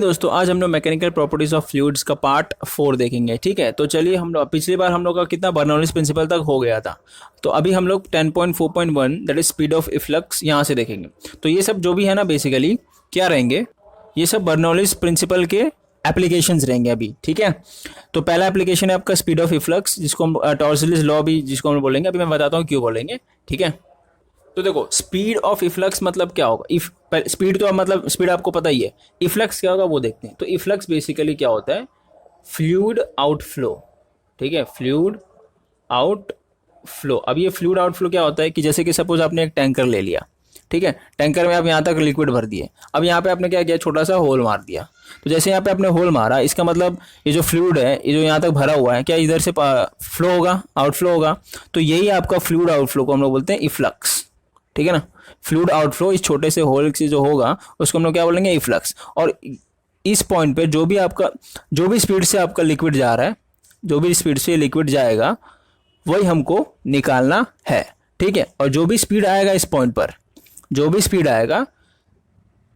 दोस्तों, आज हम लोग मैकेनिकल प्रॉपर्टीज ऑफ फ्लूइड्स का पार्ट 4 देखेंगे। ठीक है, तो चलिए हम लोग पिछली बार हम लोग का कितना बर्नौलीज प्रिंसिपल तक हो गया था, तो अभी हम लोग 10.4.1 that is speed of efflux यहाँ से देखेंगे। तो ये सब जो भी है ना बेसिकली क्या रहेंगे, ये सब बर्नौलीज प्रिंसिपल के एप्लीकेशंस रहेंगे अभी। ठीक है, तो पहला एप्लीकेशन है आपका स्पीड ऑफ इफ्लक्स, जिसको हम टॉर्सलिस लॉ भी जिसको हम बोलेंगे। अभी मैं बताता हूँ क्यों बोलेंगे। ठीक है, तो देखो स्पीड ऑफ इफ्लक्स मतलब क्या होगा। इफ स्पीड तो मतलब स्पीड आपको पता ही है, इफ्लक्स क्या होगा वो देखते हैं। तो इफ्लक्स बेसिकली क्या होता है, फ्लूइड आउटफ्लो। ठीक है, फ्लूइड आउटफ्लो। अब ये फ्लूइड आउटफ्लो क्या होता है कि जैसे कि सपोज आपने एक टैंकर ले लिया। ठीक है, टैंकर में आप यहाँ तक लिक्विड भर दिए। अब यहाँ पे आपने क्या किया, छोटा सा होल मार दिया। तो जैसे यहाँ पे आपने होल मारा, इसका मतलब ये जो फ्लूइड है, ये जो यहाँ तक भरा हुआ है, क्या इधर से फ्लो होगा, आउटफ्लो होगा। तो यही आपका फ्लूइड आउटफ्लो को हम लोग बोलते हैं इफ्लक्स। ठीक है ना, फ्लूइड आउटफ्लो इस छोटे से होल से जो होगा उसको हम लोग क्या बोलेंगे, इफ्लक्स। और इस पॉइंट पे जो भी स्पीड से आपका लिक्विड जा रहा है, जो भी स्पीड से लिक्विड जाएगा वही हमको निकालना है। ठीक है, और जो भी स्पीड आएगा इस पॉइंट पर, जो भी स्पीड आएगा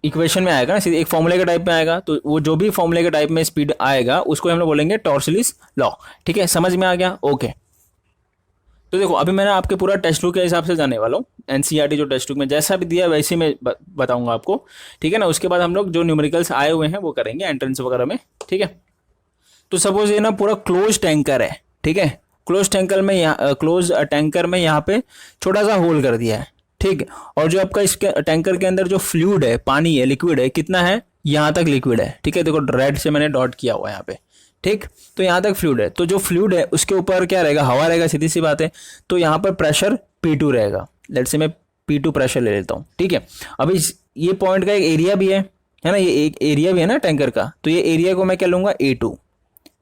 इक्वेशन में आएगा ना, सीधे एक फॉर्मूले के टाइप में आएगा। तो वो जो भी फॉर्मूले के टाइप में स्पीड आएगा उसको हम लोग बोलेंगे टॉर्सलिस लॉ। ठीक है, समझ में आ गया। ओके, तो देखो अभी मैंने आपके पूरा टेक्स्ट बुक के हिसाब से जाने वाला हूँ। एनसीईआरटी जो टेक्स्ट बुक में जैसा भी दिया वैसे मैं बताऊंगा आपको। ठीक है ना, उसके बाद हम लोग जो न्यूमेरिकल्स आए हुए हैं वो करेंगे एंट्रेंस वगैरह में। ठीक है, तो सपोज ये ना पूरा क्लोज टैंकर है। ठीक है, क्लोज टैंकर में यहाँ पे छोटा सा होल कर दिया है। ठीक, और जो आपका इसके टैंकर के अंदर जो फ्लूइड है, पानी है, लिक्विड है, कितना है, यहाँ तक लिक्विड है। ठीक है, देखो रेड से मैंने डॉट किया हुआ है यहाँ पे। ठीक, तो यहाँ तक फ्लूइड है। तो जो फ्लूइड है उसके ऊपर क्या रहेगा, हवा रहेगा, सीधी सी बात है। तो यहाँ पर प्रेशर P2 रहेगा। लेट से मैं P2 प्रेशर ले लेता हूँ। ठीक है, अभी ये पॉइंट का एक एरिया भी है ना, ये एक एरिया भी है ना टैंकर का। तो ये एरिया को मैं क्या लूंगा, A2।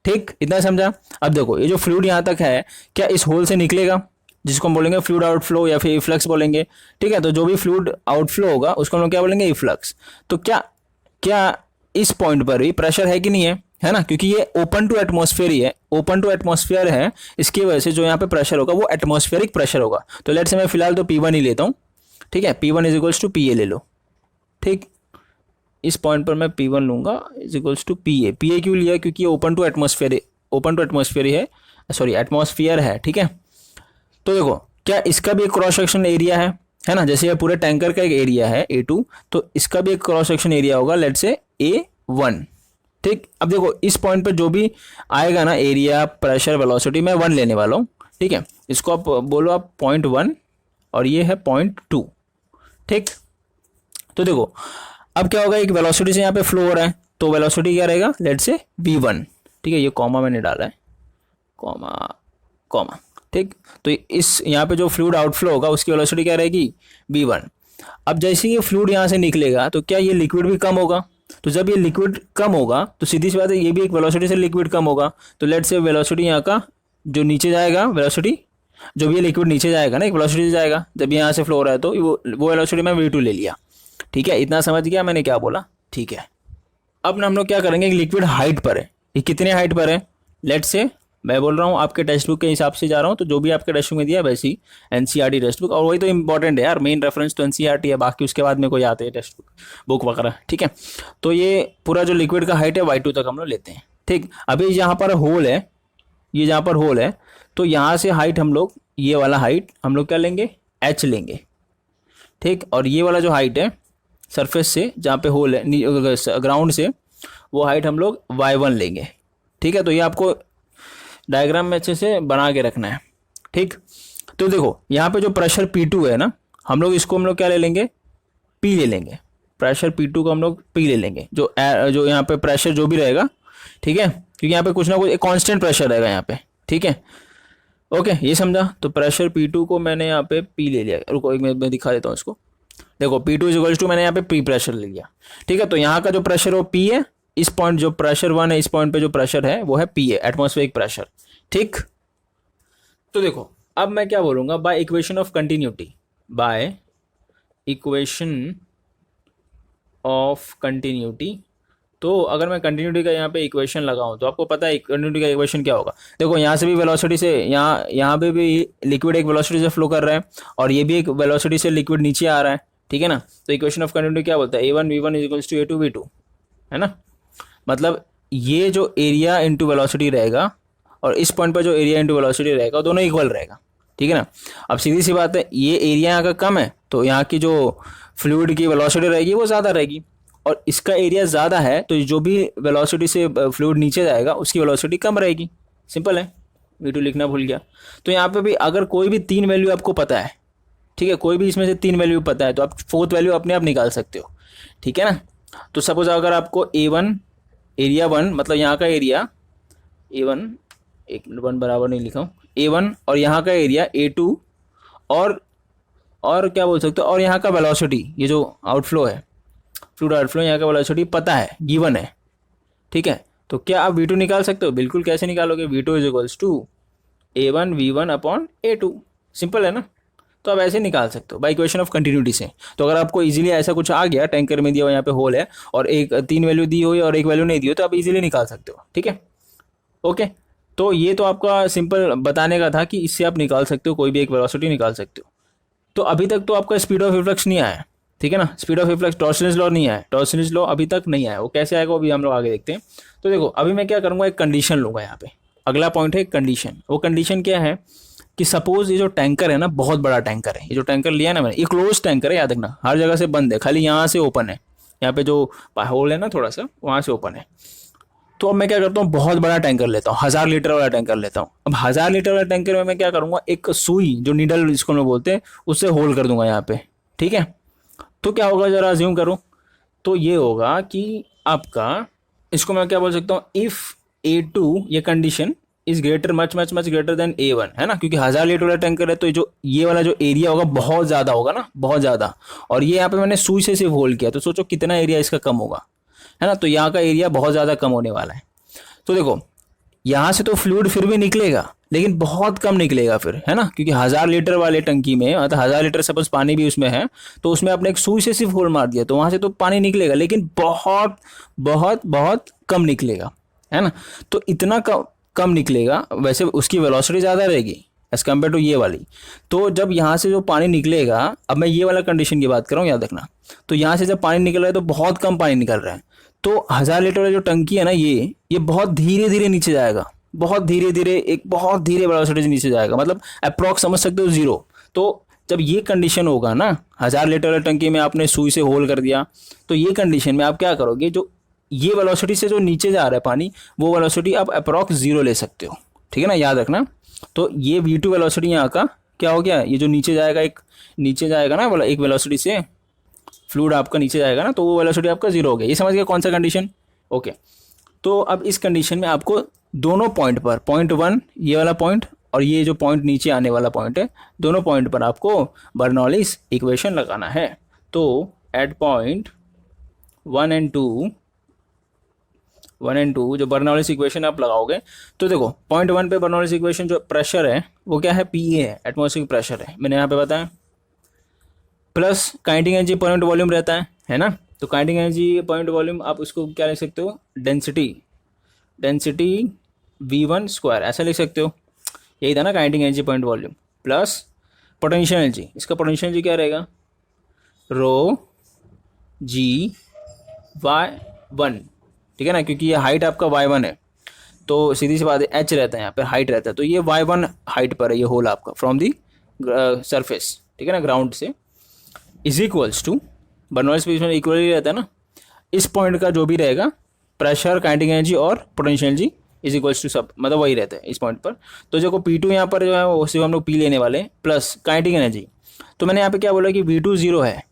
ठीक, इतना समझा। अब देखो ये जो फ्लूइड यहाँ तक है, क्या इस होल से निकलेगा, जिसको हम बोलेंगे फ्लूइड आउटफ्लो या फिर इफ्लक्स बोलेंगे। ठीक है, तो जो भी फ्लूइड आउटफ्लो होगा उसको हम लोग क्या बोलेंगे, इफ्लक्स। तो क्या इस पॉइंट पर भी प्रेशर है कि नहीं है ना, क्योंकि ये ओपन टू एटमॉस्फेयर ही है, ओपन टू एटमॉस्फेयर है। इसकी वजह से जो यहाँ पे प्रेशर होगा वो एटमॉस्फेरिक प्रेशर होगा। तो लेट से मैं फिलहाल तो P1 ही लेता हूँ। ठीक है, P1 is equals to PA ले लो। ठीक, इस पॉइंट पर मैं P1 लूंगा इज इक्वल्स टू PA क्यों लिया, क्योंकि ये ओपन टू एटमॉस्फेयर है, सॉरी एटमॉस्फेयर है। ठीक है, तो देखो क्या इसका भी एक क्रॉस सेक्शन एरिया है ना, जैसे ये पूरे टैंकर का एक एरिया है A2, तो इसका भी एक क्रॉस सेक्शन एरिया होगा लेट से A1। ठीक, अब देखो इस पॉइंट पे जो भी आएगा ना, एरिया, प्रेशर, वेलोसिटी, मैं 1 लेने वाला हूँ। ठीक है, इसको आप बोलो आप 0.1 और ये है 0.2। ठीक, तो देखो अब क्या होगा, एक वेलोसिटी से यहाँ पे फ्लो हो रहा है, तो वेलोसिटी क्या रहेगा, लेट से V1। ठीक है, ये कॉमा मैंने डाला है, कॉमा। ठीक, तो इस यहाँ पे जो फ्लूइड आउटफ्लो होगा उसकी वेलोसिटी क्या रहेगी, V1। अब जैसे ये फ्लूइड यहाँ से निकलेगा तो क्या ये लिक्विड भी कम होगा। तो जब ये लिक्विड कम होगा तो सीधी सी बात है ये भी एक वेलोसिटी से लिक्विड कम होगा। तो लेट से वेलोसिटी यहाँ का जो नीचे जाएगा, वेलोसिटी जो भी ये लिक्विड नीचे जाएगा ना, एक वेलोसिटी से जाएगा। जब यहाँ से फ्लो हो रहा है तो वो वेलोसिटी मैं V2 ले लिया। ठीक है, इतना समझ गया मैंने क्या बोला। ठीक है, अब ना हम लोग क्या करेंगे, लिक्विड हाइट पर है, ये कितने हाइट पर है, लेट से मैं बोल रहा हूँ आपके टेक्स्ट बुक के हिसाब से जा रहा हूँ। तो जो भी आपके टेक्स्ट बुक में दिया वैसी एनसीईआरटी टेक्स्ट बुक, और वही तो इंपॉर्टेंट है यार, मेन रेफरेंस तो एनसीईआरटी है, बाकी उसके बाद में कोई आते हैं टेक्स्ट बुक वगैरह। ठीक है, तो ये पूरा जो लिक्विड का हाइट है Y2 तक हम लोग लेते हैं। ठीक, अभी यहाँ पर होल है, ये जहाँ पर होल है, तो यहाँ से हाइट हम लोग, ये वाला हाइट हम लोग क्या लेंगे, H लेंगे। ठीक, और ये वाला जो हाइट है सरफेस से जहाँ पे होल है, ग्राउंड से, वो हाइट हम लोग Y1 लेंगे। ठीक है, तो ये आपको डायग्राम में अच्छे से बना के रखना है। ठीक, तो देखो यहाँ पे जो प्रेशर P2 है ना, हम लोग क्या ले लेंगे, P ले लेंगे। प्रेशर P2 को हम लोग P ले लेंगे, जो यहाँ पे प्रेशर जो भी रहेगा। ठीक है, क्योंकि यहाँ पे कुछ ना कुछ एक कांस्टेंट प्रेशर रहेगा यहाँ पे। ठीक है, ओके, ये समझा। तो प्रेशर P2 को मैंने यहाँ पे P ले लिया। रुको एक मैं दिखा देता हूँ इसको। देखो P2 इज इक्वल्स टू मैंने यहाँ पे P प्रेशर ले लिया। ठीक है, तो यहाँ का जो प्रेशर वो P है, इस पॉइंट जो प्रेशर 1 है, इस पॉइंट पे जो प्रेशर है वो है P है, एटमॉस्फेरिक प्रेशर। ठीक, तो देखो अब मैं क्या बोलूंगा, बाय इक्वेशन ऑफ कंटिन्यूटी। तो अगर मैं कंटिन्यूटी का यहाँ पे इक्वेशन लगाऊं तो आपको पता है कंटिन्यूटी का इक्वेशन क्या होगा। देखो यहाँ से भी वेलोसिटी से, यहाँ पे भी लिक्विड एक वेलोसिटी से फ्लो कर रहा है, और ये भी एक वेलोसिटी से लिक्विड नीचे आ रहा है। ठीक है ना, तो इक्वेशन ऑफ कंटिन्यूटी क्या बोलता है, A1 V1 is equals to A2 V2, है ना। मतलब ये जो एरिया इंटू वेलोसिटी रहेगा और इस पॉइंट पर जो एरिया इंटू वेलोसिटी रहेगा वो दोनों इक्वल रहेगा, ठीक है ना। अब सीधी सी बात है, ये एरिया यहाँ का कम है तो यहाँ की जो फ्लूइड की वेलोसिटी रहेगी वो ज़्यादा रहेगी, और इसका एरिया ज़्यादा है तो जो भी वेलोसिटी से फ्लूइड नीचे जाएगा उसकी वेलोसिटी कम रहेगी। सिंपल है, V2 लिखना भूल गया। तो यहाँ पे भी अगर कोई भी 3 वैल्यू आपको पता है, ठीक है, कोई भी इसमें से 3 वैल्यू पता है तो आप 4th वैल्यू अपने आप निकाल सकते हो, ठीक है ना। तो सपोज अगर आपको A1 एरिया 1 मतलब यहाँ का एरिया A1, एक मिनट 1 बराबर नहीं लिखा हूँ, A1 और यहाँ का एरिया A2 और क्या बोल सकते हो, और यहाँ का वेलोसिटी, ये जो आउटफ्लो है फ्लूइड आउटफ्लो, यहाँ का वेलोसिटी पता है, गिवन है, ठीक है। तो क्या आप V2 निकाल सकते हो? बिल्कुल। कैसे निकालोगे? V2 is equals to A1 V1 upon A2। Simple है ना। तो आप ऐसे निकाल सकते हो बाई इक्वेशन ऑफ कंटिन्यूटी से। तो अगर आपको इजीली ऐसा कुछ आ गया, टैंकर में दिया हुआ यहाँ पे होल है और एक 3 वैल्यू दी हुई और एक वैल्यू नहीं दी हो, तो आप इजीली निकाल सकते हो, ठीक है। ओके, तो ये तो आपका सिंपल बताने का था कि इससे आप निकाल सकते हो, कोई भी एक वेलोसिटी निकाल सकते हो। तो अभी तक तो आपका स्पीड ऑफ रिफ्लेक्स नहीं आया, ठीक है ना। स्पीड ऑफ रिफ्लेक्स, टॉर्सनस लॉ नहीं आया, टॉर्सनस लॉ अभी तक नहीं आया। वो कैसे आएगा अभी हम लोग आगे देखते हैं। तो देखो अभी मैं क्या करूँगा, एक कंडीशन लूँगा यहाँ पे। अगला पॉइंट है कंडीशन। वो कंडीशन क्या है कि सपोज ये जो टैंकर है ना, बहुत बड़ा टैंकर है, ये जो टैंकर लिया ना मैंने, ये क्लोज टैंकर है, याद रखना, हर जगह से बंद है, खाली यहाँ से ओपन है, यहाँ पे जो होल है ना थोड़ा सा, वहाँ से ओपन है। तो अब मैं क्या करता हूँ, बहुत बड़ा टैंकर लेता हूँ, 1000 लीटर वाला टैंकर लेता हूँ। अब 1000 लीटर वाला टैंकर में मैं क्या करूँगा, एक सुई, जो नीडल इसको मैं बोलते हैं, उससे होल कर दूंगा यहाँ पे, ठीक है। तो क्या होगा, जरा अज्यूम करो। तो ये होगा कि आपका, इसको मैं क्या बोल सकता हूँ, इफ़ A2, ये condition is greater, much much much greater than A1, है ना, क्योंकि 1000 लीटर वाला टैंकर है तो जो ये वाला जो एरिया होगा बहुत ज़्यादा होगा ना, बहुत ज़्यादा। और ये यहाँ पे मैंने सुई से सिर्फ होल किया, तो सोचो कितना एरिया इसका कम होगा, है ना। तो यहाँ का एरिया बहुत ज़्यादा कम होने वाला है। तो देखो यहाँ से तो फ्लूइड फिर भी निकलेगा, लेकिन बहुत कम निकलेगा फिर, है ना, क्योंकि 1000 लीटर वाले टंकी में, मतलब 1000 लीटर सपोज पानी भी उसमें है, तो उसमें आपने एक सुई से सिर्फ होल मार दिया, तो वहाँ से तो पानी निकलेगा, लेकिन बहुत बहुत बहुत कम निकलेगा, है ना। तो इतना कम निकलेगा, वैसे उसकी वेलोसिटी ज़्यादा रहेगी एज कम्पेयर टू ये वाली। तो जब यहाँ से जो पानी निकलेगा, अब मैं ये वाला कंडीशन की बात कर रहा हूँ, याद रखना। तो यहाँ से जब पानी निकल रहा है तो बहुत कम पानी निकल रहा है, तो 1000 लीटर वाली जो टंकी है ना, ये बहुत धीरे धीरे नीचे जाएगा, बहुत धीरे धीरे, एक बहुत धीरे वेलोसिटी से नीचे जाएगा, मतलब अप्रॉक्स समझ सकते हो 0। तो जब ये कंडीशन होगा ना, 1000 लीटर वाली टंकी में आपने सुई से होल कर दिया, तो ये कंडीशन में आप क्या करोगे, जो ये वेलोसिटी से जो नीचे जा रहा है पानी, वो वेलोसिटी आप अप्रॉक्स 0 ले सकते हो, ठीक है ना, याद रखना। तो ये V2 वेलोसिटी यहाँ का क्या हो गया, ये जो नीचे जाएगा, एक नीचे जाएगा ना बोला, एक वेलोसिटी से फ्लूइड आपका नीचे जाएगा ना, तो वो वेलोसिटी आपका 0 हो गया। ये समझ गया कौन सा कंडीशन। ओके, तो अब इस कंडीशन में आपको दोनों पॉइंट पर, पॉइंट 1 ये वाला पॉइंट और ये जो पॉइंट नीचे आने वाला पॉइंट है, दोनों पॉइंट पर आपको बर्नौलीज इक्वेशन लगाना है। तो एट पॉइंट 1 एंड 2 जो बर्नौलीज इक्वेशन आप लगाओगे, तो देखो पॉइंट 1 पे बर्नौलीज इक्वेशन जो प्रेशर है वो क्या है, PA है, एटमॉस्फेरिक प्रेशर है, मैंने यहाँ पे बताया, plus kinetic energy per unit volume रहता है ना। तो kinetic energy per unit volume आप उसको क्या लिख सकते हो, डेंसिटी V1 स्क्वायर, ऐसा लिख सकते हो, यही था ना kinetic energy per unit volume, plus potential energy, इसका पोटेंशियल एनर्जी क्या रहेगा, ρg/y1, ठीक है ना, क्योंकि ये हाइट आपका y1 है, तो सीधी सी बात है h रहता है यहाँ पर, हाइट रहता है, तो ये y1 हाइट पर है ये होल आपका फ्रॉम दी सरफेस, ठीक है ना, ग्राउंड से, is equals to, Bernoulli's equation equally रहता है ना, इस पॉइंट का जो भी रहेगा प्रेशर, काइनेटिक एनर्जी और potential energy is equals to सब, मतलब वही रहता है इस पॉइंट पर। तो जो P2 यहाँ पर जो है वो सिर्फ हम लोग P लेने वाले, प्लस काइनेटिक एनर्जी। तो मैंने यहाँ पे क्या बोला कि V2 0 है,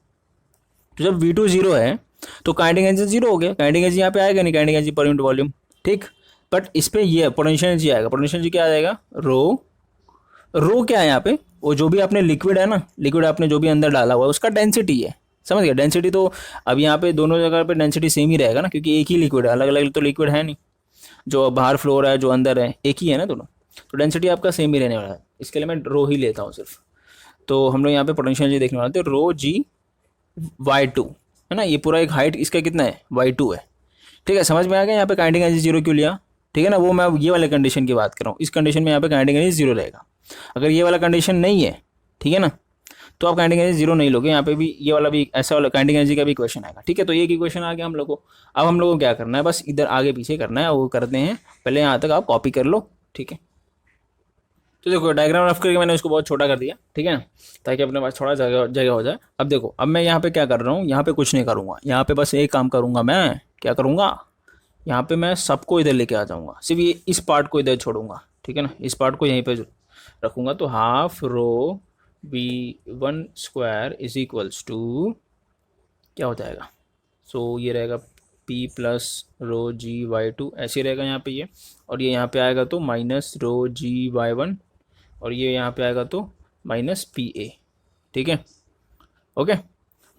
तो जब V2 0 है तो काइनेटिक एनर्जी 0 हो गया, काइनेटिक एनर्जी यहाँ पे आएगा नहीं, kinetic energy per unit volume, ठीक। बट इस पर ये पोटेंशियल एनर्जी आएगा, पोटेंशियल एनर्जी क्या आ जाएगा, रो क्या है यहाँ पे, वो जो भी आपने लिक्विड है ना, लिक्विड आपने जो भी अंदर डाला हुआ है उसका डेंसिटी है, समझ गया। डेंसिटी तो अब यहाँ पे दोनों जगह पे डेंसिटी सेम ही रहेगा ना, क्योंकि एक ही लिक्विड है, अलग अलग तो लिक्विड है नहीं, जो बाहर फ्लोर है जो अंदर है एक ही है ना दोनों, तो डेंसिटी आपका सेम ही रहने वाला है। इसके लिए मैं रो ही लेता हूँ सिर्फ। तो हम लोग यहाँ पे पोटेंशियल एनर्जी देखने वाले थे, ρg/y2, है ना, ये पूरा एक हाइट इसका कितना है, y2 है, ठीक है। समझ में आ गया यहाँ पे काइनेटिक एनर्जी 0 क्यों लिया, ठीक है ना। वो मैं ये वाले कंडीशन की बात कर रहा हूँ, इस कंडीशन में यहाँ पे काइनेटिक एनर्जी 0 रहेगा। अगर ये वाला कंडीशन नहीं है, ठीक है ना, तो आप काइनेटिक एनर्जी जीरो नहीं लोगे, यहाँ पे भी ये वाला भी ऐसा वाला काइनेटिक एनर्जी का भी क्वेश्चन आएगा, ठीक है। तो ये की क्वेश्चन आ गया हम लोग को। अब हम लोग को क्या करना है, बस इधर आगे पीछे करना है, वो करते हैं। पहले यहाँ तक आप कॉपी कर लो, ठीक है। तो देखो डायग्राम रफ करके मैंने उसको बहुत छोटा कर दिया, ठीक है, ताकि अपने पास थोड़ा जगह जगह हो जाए। अब देखो, अब मैं यहाँ पे क्या कर रहा हूँ, यहाँ पे कुछ नहीं करूँगा, यहाँ पे बस एक काम करूँगा, मैं क्या करूँगा, यहाँ पे मैं सबको इधर लेके आ जाऊँगा, सिर्फ ये इस पार्ट को इधर छोड़ूंगा, ठीक है ना, इस पार्ट को यहीं पे रखूँगा। तो half rho v1 square is equals to क्या हो जाएगा, सो ये रहेगा p प्लस रो g/2, ऐसे रहेगा यहाँ पे ये, और ये यहाँ पे आएगा तो माइनस रो g/1, और ये यहाँ पे आएगा तो माइनस पी ए, ठीक है, ओके।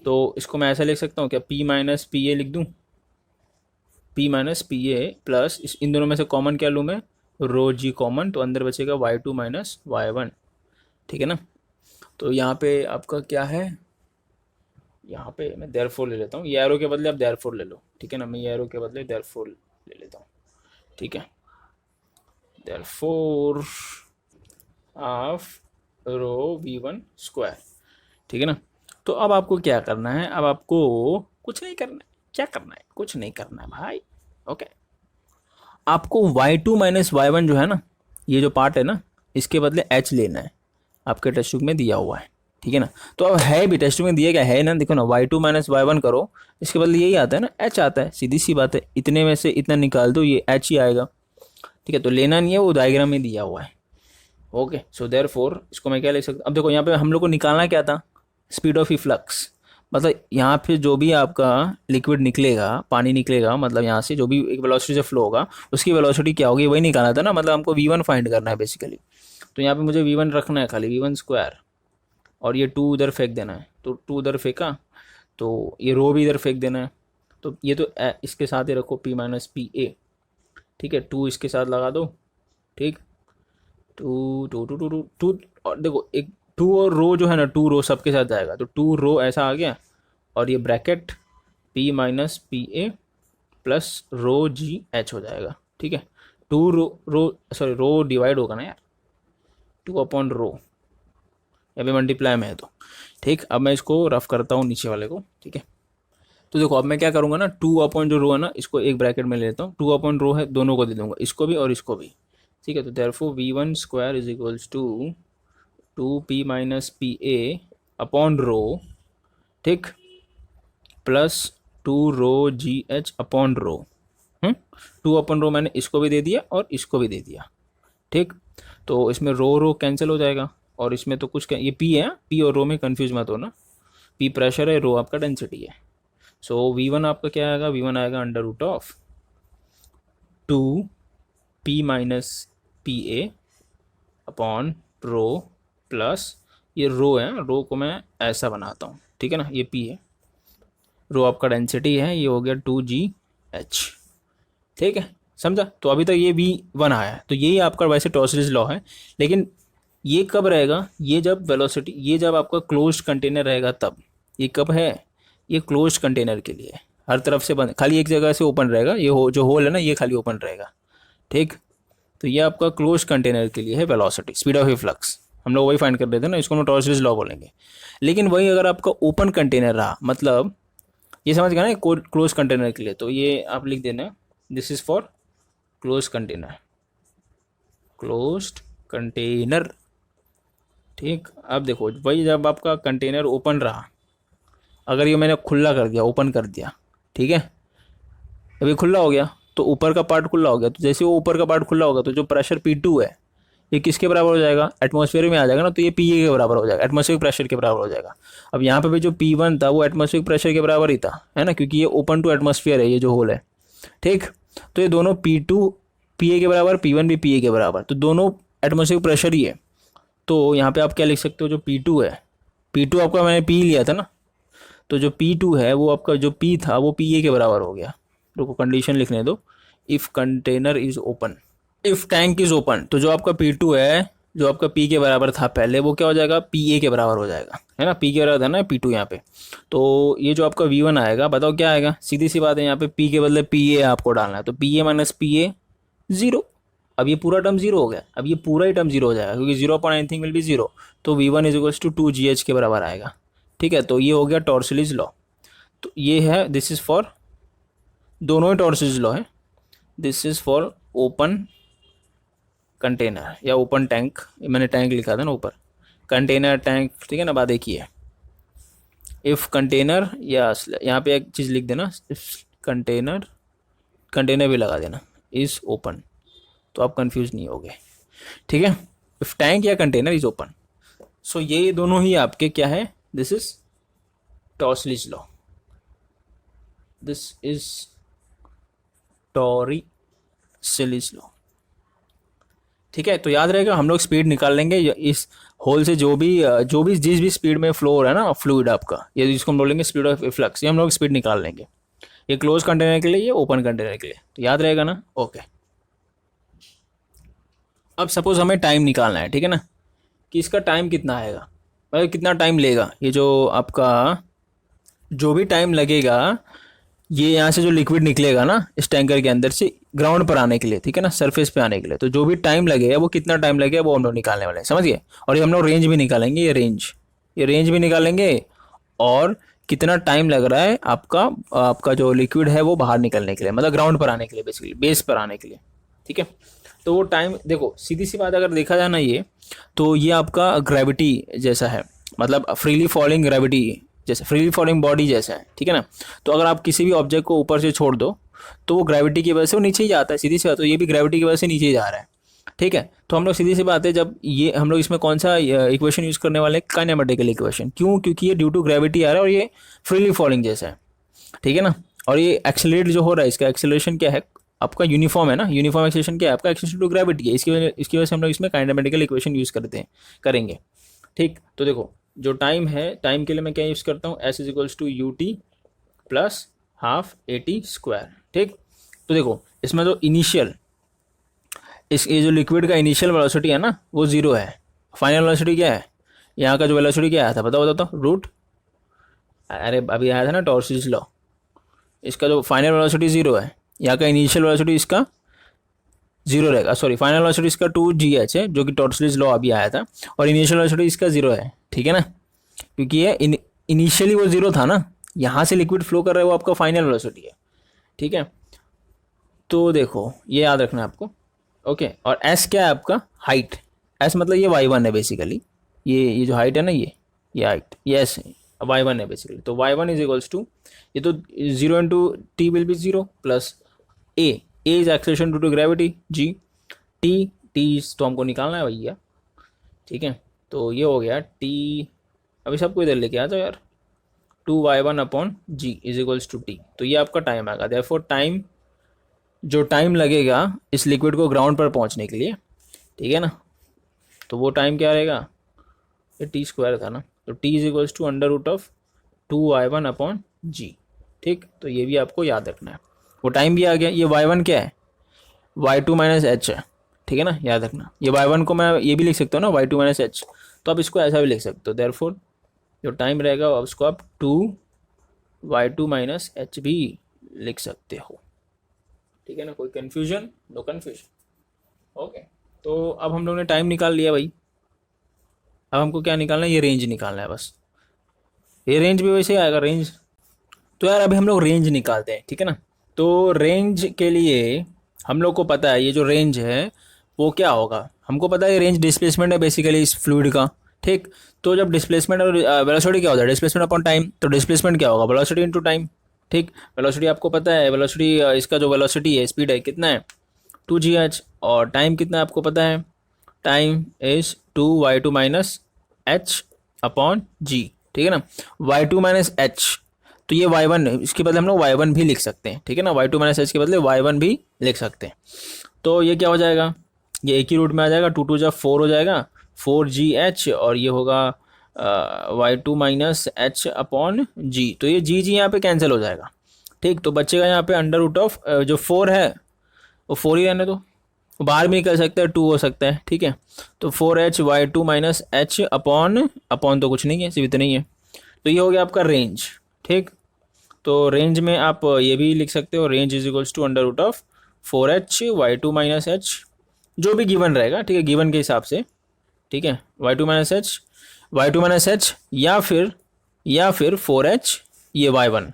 तो इसको मैं ऐसा लिख सकता हूँ क्या, p माइनस पी ए लिख दूँ, p minus P A plus इन दोनों में से कॉमन क्या लूँ मैं, रो जी कॉमन, तो अंदर बचेगा y2 माइनस y1, ठीक है ना। तो यहाँ पे आपका क्या है, यहाँ पे मैं देयरफॉर ले लेता हूँ, ये एरो के बदले आप देयरफॉर ले लो, ठीक है ना, मैं ये एरो के बदले देयरफॉर ले लेता हूँ, ठीक है। Therefore of row v1 square, ठीक है ना। तो अब आपको क्या करना है, अब आपको कुछ नहीं करना है, क्या करना है, कुछ नहीं करना है भाई, ओके। आपको y2 माइनस y1 जो है ना, ये जो पार्ट है ना, इसके बदले h लेना है, आपके टेक्स्ट बुक में दिया हुआ है, ठीक है ना। तो अब है भी टेक्स्ट बुक में दिया क्या है ना, देखो ना, y2 माइनस y1 करो, इसके बदले यही आता है ना, h आता है, सीधी सी बात है, इतने में से इतना निकाल दो, ये h ही आएगा, ठीक है। तो लेना नहीं है, वो डायग्राम में दिया हुआ है, ओके। सो देयरफॉर इसको मैं क्या लिख सकता हूँ, अब देखो यहाँ पे हम लोग को निकालना क्या था, स्पीड ऑफ इफ्लक्स, मतलब यहाँ पे जो भी आपका लिक्विड निकलेगा, पानी निकलेगा, मतलब यहाँ से जो भी एक वेलोसिटी से फ्लो होगा, उसकी वेलोसिटी क्या होगी, वही निकालना था ना, मतलब हमको v1 फाइंड करना है बेसिकली। तो यहाँ पे मुझे v1 रखना है खाली, v1 स्क्वायर, और ये 2 उधर फेंक देना है, तो 2 उधर फेंका, तो ये रो भी इधर फेंक देना है, तो ये तो इसके साथ ही रखो p माइनस पी ए, ठीक है, 2 इसके साथ लगा दो, ठीक, 2 और देखो एक 2 और रो जो है ना, 2 रो सबके साथ जाएगा, तो 2 रो ऐसा आ गया, और ये bracket p minus P A plus row G H हो जाएगा, ठीक है। 2 रो डिवाइड होगा ना यार, 2 अपॉन रो, अभी मल्टीप्लाई में है तो, ठीक। अब मैं इसको रफ करता हूँ नीचे वाले को, ठीक है। तो देखो अब मैं क्या करूँगा ना, 2 अपॉन जो रो है ना, इसको एक ब्रैकेट में ले लेता हूँ, 2 अपॉन रो है, दोनों को दे दूंगा, इसको भी और इसको भी, ठीक है। तो therefore v1 square is equals to 2p minus P A upon rho, ठीक, plus 2 rho G H upon rho, 2 upon rho मैंने इसको भी दे दिया और इसको भी दे दिया, ठीक। तो इसमें रो कैंसिल हो जाएगा, और इसमें तो कुछ ये p है, p और रो में कंफ्यूज मत हो ना, p प्रेशर है, रो आपका डेंसिटी है। सो v1 आपका क्या आएगा, v1 आएगा under root of 2p minus P A upon rho plus ये रो है, रो को मैं ऐसा बनाता हूँ, ठीक है ना, ये p है, रो आपका डेंसिटी है, ये हो गया 2gh, ठीक है, समझा। तो अभी तक ये v1 आया है, तो यही आपका वैसे टॉर्सलिस लॉ है, लेकिन ये कब रहेगा, ये जब वेलोसिटी, ये जब आपका क्लोज्ड कंटेनर रहेगा तब। ये कब है, ये क्लोज्ड कंटेनर के लिए, हर तरफ से बंद, खाली एक जगह से ओपन रहेगा, ये जो होल है ना, ये खाली ओपन रहेगा, ठीक। तो ये आपका क्लोज कंटेनर के लिए है वेलोसिटी, स्पीड ऑफ फ्लक्स, हम लोग वही फाइंड कर रहे थे ना, इसको हम टॉर्सलिस लॉ बोलेंगे। लेकिन वही अगर आपका ओपन कंटेनर रहा, मतलब ये समझ गया ना, क्लोज कंटेनर के लिए, तो ये आप लिख देना, this is for close container, closed container, ठीक। अब देखो वही जब आपका कंटेनर ओपन रहा, अगर ये मैंने खुला कर दिया, ओपन कर दिया, ठीक है, अभी खुला हो गया, तो ऊपर का पार्ट खुला हो गया, तो जैसे वो ऊपर का पार्ट खुला होगा, तो जो प्रेशर P2 है, ये किसके बराबर हो जाएगा, एटमॉस्फेयर में आ जाएगा ना, तो ये PA के बराबर हो जाएगा, एटमॉस्फेरिक प्रेशर के बराबर हो जाएगा। अब यहाँ पे भी जो P1 था वो एटमॉस्फेरिक प्रेशर के बराबर ही था, है ना, क्योंकि ये ओपन टू एटमॉस्फेयर है, ये जो होल है, ठीक। तो ये दोनों P2 PA के बराबर, P1 भी PA के बराबर, तो दोनों एटमॉस्फेरिक प्रेशर ही है। तो यहाँ पे आप क्या लिख सकते हो, जो P2 है, P2 आपका मैंने P लिया था ना, तो जो P2 है वो आपका जो P था वो PA के बराबर हो गया। रुको कंडीशन लिखने दो, if container is open, if tank is open, तो जो आपका P2 है, जो आपका P के बराबर था पहले, वो क्या हो जाएगा, PA के बराबर हो जाएगा, है ना, P के बराबर था ना P2 यहाँ पे। तो ये जो आपका V1 आएगा, बताओ क्या आएगा, सीधी सी बात है, यहाँ पे P के बदले PA आपको डालना है, तो PA माइनस PA 0, अब ये पूरा टर्म जीरो हो गया, अब ये पूरा ही टर्म जीरो हो जाएगा क्योंकि zero upon anything will be zero, तो v1 is equals to 2gh के बराबर आएगा। ठीक है, तो ये हो गया टॉर्सलिज लॉ। तो ये है, दिस इज फॉर, दोनों ही टॉर्सलिज लॉ है। This is for open container या ओपन टैंक, मैंने टैंक लिखा था ना ऊपर, कंटेनर टैंक, ठीक है ना, बात एक ही है। इफ कंटेनर, या यहाँ पे एक चीज़ लिख देना, इफ कंटेनर, कंटेनर भी लगा देना, इज ओपन, तो आप कंफ्यूज नहीं होगे। ठीक है, इफ टैंक या कंटेनर इज ओपन, सो ये दोनों ही आपके क्या है, this is Torricelli's law, this is Torricelli's law. ठीक है, तो याद रहेगा, हम लोग स्पीड निकाल लेंगे इस होल से, जो भी जिस भी स्पीड में फ्लो हो रहा है ना फ्लूइड आपका, ये जिसको हम बोलेंगे स्पीड ऑफ फ्लक्स, ये हम लोग स्पीड निकाल लेंगे, ये क्लोज कंटेनर के लिए, ये ओपन कंटेनर के लिए, तो याद रहेगा ना। ओके, अब सपोज हमें टाइम निकालना है, ठीक है ना, कि इसका टाइम कितना आएगा, मतलब कितना टाइम लेगा, ये जो आपका जो भी टाइम लगेगा, ये यहाँ से जो लिक्विड निकलेगा ना इस टैंकर के अंदर से ग्राउंड पर आने के लिए, ठीक है ना, सरफेस पे आने के लिए, तो जो भी टाइम लगेगा वो कितना टाइम लगेगा वो हम लोग निकालने वाले हैं, समझ गए। और ये हम लोग रेंज भी निकालेंगे, ये रेंज भी निकालेंगे, और कितना टाइम लग रहा है आपका आपका जो लिक्विड है वो बाहर निकलने के लिए, मतलब ग्राउंड पर आने के लिए, बेसिकली बेस पर आने के लिए। ठीक है, तो वो टाइम देखो, सीधी सी बात अगर देखा जाए ना, ये तो ये आपका ग्रेविटी जैसा है, मतलब फ्रीली फॉलिंग ग्रेविटी जैसे, फ्रीली फॉलिंग बॉडी जैसा है। ठीक है ना, तो अगर आप किसी भी ऑब्जेक्ट को ऊपर से छोड़ दो तो वो ग्रेविटी की वजह से वो नीचे ही जाता है, सीधी सी बात, तो ये भी ग्रेविटी की वजह से नीचे ही जा रहा है। ठीक है, तो हम लोग सीधी सी बात है, जब ये हम लोग इसमें कौन सा इक्वेशन यूज़ करने वाले हैं, काइनेमेटिकल इक्वेशन, क्यों, क्योंकि ये ड्यू टू ग्रेविटी आ रहा है और ये फ्रीली फॉलिंग जैसा है। ठीक है ना, और ये एक्सेलरेट जो हो रहा है, इसका एक्सेलरेशन क्या है आपका, यूनिफॉर्म है ना, यूनिफॉर्म एक्सेलरेशन क्या है आपका, एक्सेलरेशन टू ग्रेविटी है, इसकी वजह से हम लोग इसमें काइनेमेटिकल इक्वेशन यूज़ करेंगे। ठीक, तो देखो, जो टाइम है, टाइम के लिए मैं क्या यूज़ करता हूँ, S is equals to U T plus half A T square. ठीक, तो देखो इसमें जो इनिशियल, ये जो लिक्विड का इनिशियल वेलोसिटी है ना वो जीरो है, फाइनल वेलोसिटी क्या है, यहाँ का जो वेलोसिटी क्या आया था बताओ बताओ तो रूट, अरे अभी आया था ना टॉर्सलिज लॉ, इसका जो फाइनल वेलोसिटी जीरो है, यहाँ का इनिशियल वेलोसिटी इसका जीरो रहेगा, सॉरी फाइनल वेलोसिटी इसका 2gh है जो कि टॉर्सलिज लॉ अभी आया था, और इनिशियल वेलोसिटी इसका जीरो है। ठीक है ना, क्योंकि ये इनिशियली वो जीरो था ना, यहाँ से लिक्विड फ्लो कर रहा है वो आपका फाइनल वेलोसिटी है। ठीक है, तो देखो ये याद रखना है आपको। ओके, और एस क्या है आपका, हाइट, एस मतलब ये y1 है बेसिकली, ये जो हाइट है ना, ये हाइट, ये एस है, y1 है बेसिकली, तो y1 इज इक्वल्स टू, ये तो zero into T will be zero plus A is acceleration due to gravity, G T तो हमको निकालना है भैया। ठीक है, तो ये हो गया टी, अभी सबको इधर लेके आ जाओ यार, 2y1 upon G is equals to T, तो ये आपका टाइम आएगा। देयरफॉर टाइम, जो टाइम लगेगा इस लिक्विड को ग्राउंड पर पहुंचने के लिए, ठीक है ना, तो वो टाइम क्या रहेगा, ये टी स्क्वायर था ना, तो T is equals to under root of 2y1 upon G. ठीक, तो ये भी आपको याद रखना है, वो टाइम भी आ गया। ये y1 क्या है, y2 माइनस एच है। ठीक है ना, याद रखना, ये y1 को मैं ये भी लिख सकता हूँ ना, y2 माइनस एच, तो आप इसको ऐसा भी लिख सकते हो। देयरफॉर जो टाइम रहेगा उसको आप 2y2 माइनस एच भी लिख सकते हो। ठीक है ना, कोई कन्फ्यूजन, नो कन्फ्यूजन। ओके, तो अब हम लोग ने टाइम निकाल लिया भाई, अब हमको क्या निकालना है, ये रेंज निकालना है बस, ये रेंज भी वैसे आएगा रेंज। तो यार अभी हम लोग रेंज निकालते हैं, ठीक है ना, तो रेंज के लिए हम लोग को पता है ये जो रेंज है वो क्या होगा, हमको पता है ये रेंज डिस्प्लेसमेंट है बेसिकली इस फ्लूइड का। ठीक, तो जब डिस्प्लेसमेंट और वेलोसिटी क्या होता है, डिस्प्लेसमेंट अपॉन टाइम, तो डिस्प्लेसमेंट क्या होगा, वेलोसिटी इनटू टाइम। ठीक, वेलोसिटी आपको पता है, वेलोसिटी इसका जो वेलोसिटी है, स्पीड है कितना है 2gh, और टाइम कितना है आपको पता है, time is 2y2 minus H upon G. ठीक है ना, y2 माइनस एच, तो ये y1 है, इसके बदले हम लोग y1 भी लिख सकते हैं। ठीक है ना, y2 माइनस एच के बदले y1 भी लिख सकते हैं। तो ये क्या हो जाएगा, ये एक ही रूट में आ जाएगा, 2 2 जा 4 हो जाएगा, 4gh, और ये होगा y2 माइनस एच अपॉन जी, तो ये जी यहाँ पे कैंसिल हो जाएगा। ठीक, तो बचेगा यहाँ पे अंडर रूट ऑफ जो 4 है वो 4 ही रहने दो, बाहर भी निकल सकता है, 2 हो सकता है। ठीक है, तो 4hy2 माइनस एच अपॉन तो कुछ नहीं है, सिर्फ इतना ही है, तो ये हो गया आपका रेंज। ठीक, तो रेंज में आप ये भी लिख सकते हो, range is equals to under root of 4hy2 minus H जो भी गिवन रहेगा, ठीक है, गिवन के हिसाब से, ठीक है, y2 - h या फिर 4h ये y1,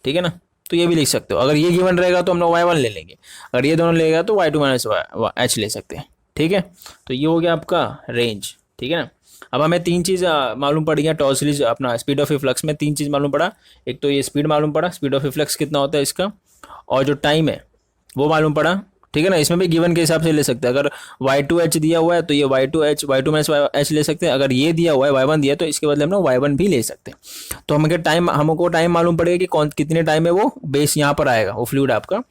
ठीक है ना। तो ये भी लिख सकते हो, अगर ये गिवन रहेगा तो हम लोग y1 ले लेंगे, अगर ये दोनों लेगा तो y2 - h ले सकते हैं, ठीक है। तो ये हो गया आपका रेंज, ठीक है ना। अब हमें तीन चीज़ मालूम पड़ गया टॉर्सली अपना स्पीड ऑफ इफ्लक्स में, तीन चीज़ मालूम पड़ा। एक तो ये स्पीड मालूम पड़ा, स्पीड ऑफ इफ्लक्स कितना होता है इसका, और जो टाइम है वो मालूम पड़ा, ठीक है ना। इसमें भी गिवन के हिसाब से ले सकते हैं, अगर y2h दिया हुआ है तो ये y2 - h ले सकते हैं, अगर ये दिया हुआ है y1 दिया है तो इसके बदले हम लोग y1 भी ले सकते हैं। तो हमको टाइम मालूम पड़ेगा कि कौन कितने टाइम में वो बेस यहाँ पर आएगा वो फ्लूइड आपका,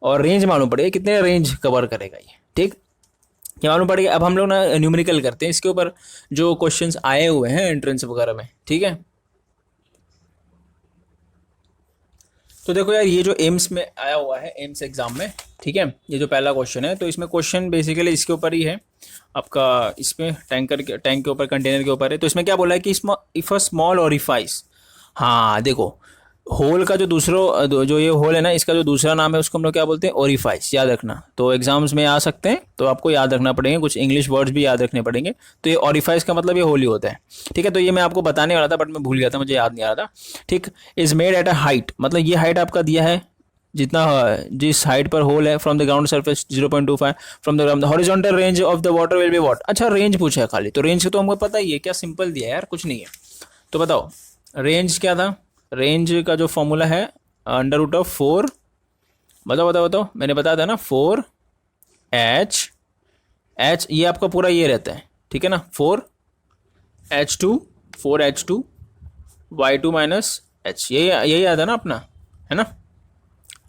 और रेंज मालूम पड़ेगा कितने रेंज कवर करेगा ये, ठीक, क्या मालूम पड़ेगा। अब हम लोग ना न्यूमेरिकल करते हैं इसके ऊपर, जो क्वेश्चंस आए हुए हैं एंट्रेंस वगैरह में, ठीक है। तो देखो यार, ये जो एम्स में आया हुआ है, एम्स एग्जाम में, ठीक है, ये जो पहला क्वेश्चन है, तो इसमें क्वेश्चन बेसिकली इसके ऊपर ही है आपका, इसमें टैंक के ऊपर, कंटेनर के ऊपर है। तो इसमें क्या बोला है कि इफ अ स्मॉल ओरिफाइस, हाँ देखो, होल का जो दूसरा जो ये होल है ना, इसका जो दूसरा नाम है उसको हम लोग क्या बोलते हैं, ओरिफाइस, याद रखना। तो एग्जाम्स में आ सकते हैं, तो आपको याद रखना पड़ेंगे, कुछ इंग्लिश वर्ड्स भी याद रखने पड़ेंगे। तो ये ओरिफाइस का मतलब ये होल ही होता है, ठीक है। तो ये मैं आपको बताने वाला था बट मैं भूल गया था, मुझे याद नहीं आ रहा था, ठीक। Is made at a height, मतलब ये हाइट आपका दिया है, जितना जिस हाइट पर होल है, from the ground surface 0.25, from the ground horizontal range of the water will be what. अच्छा, रेंज पूछा है खाली, तो रेंज तो हमको पता ही है, क्या सिंपल दिया है यार, कुछ नहीं है। तो बताओ रेंज क्या था, रेंज का जो फॉर्मूला है √4, बताओ, मैंने बताया था ना, 4h ये आपका पूरा ये रहता है, ठीक है ना, 4h2 y2 - h, यही आता है ना अपना, है ना।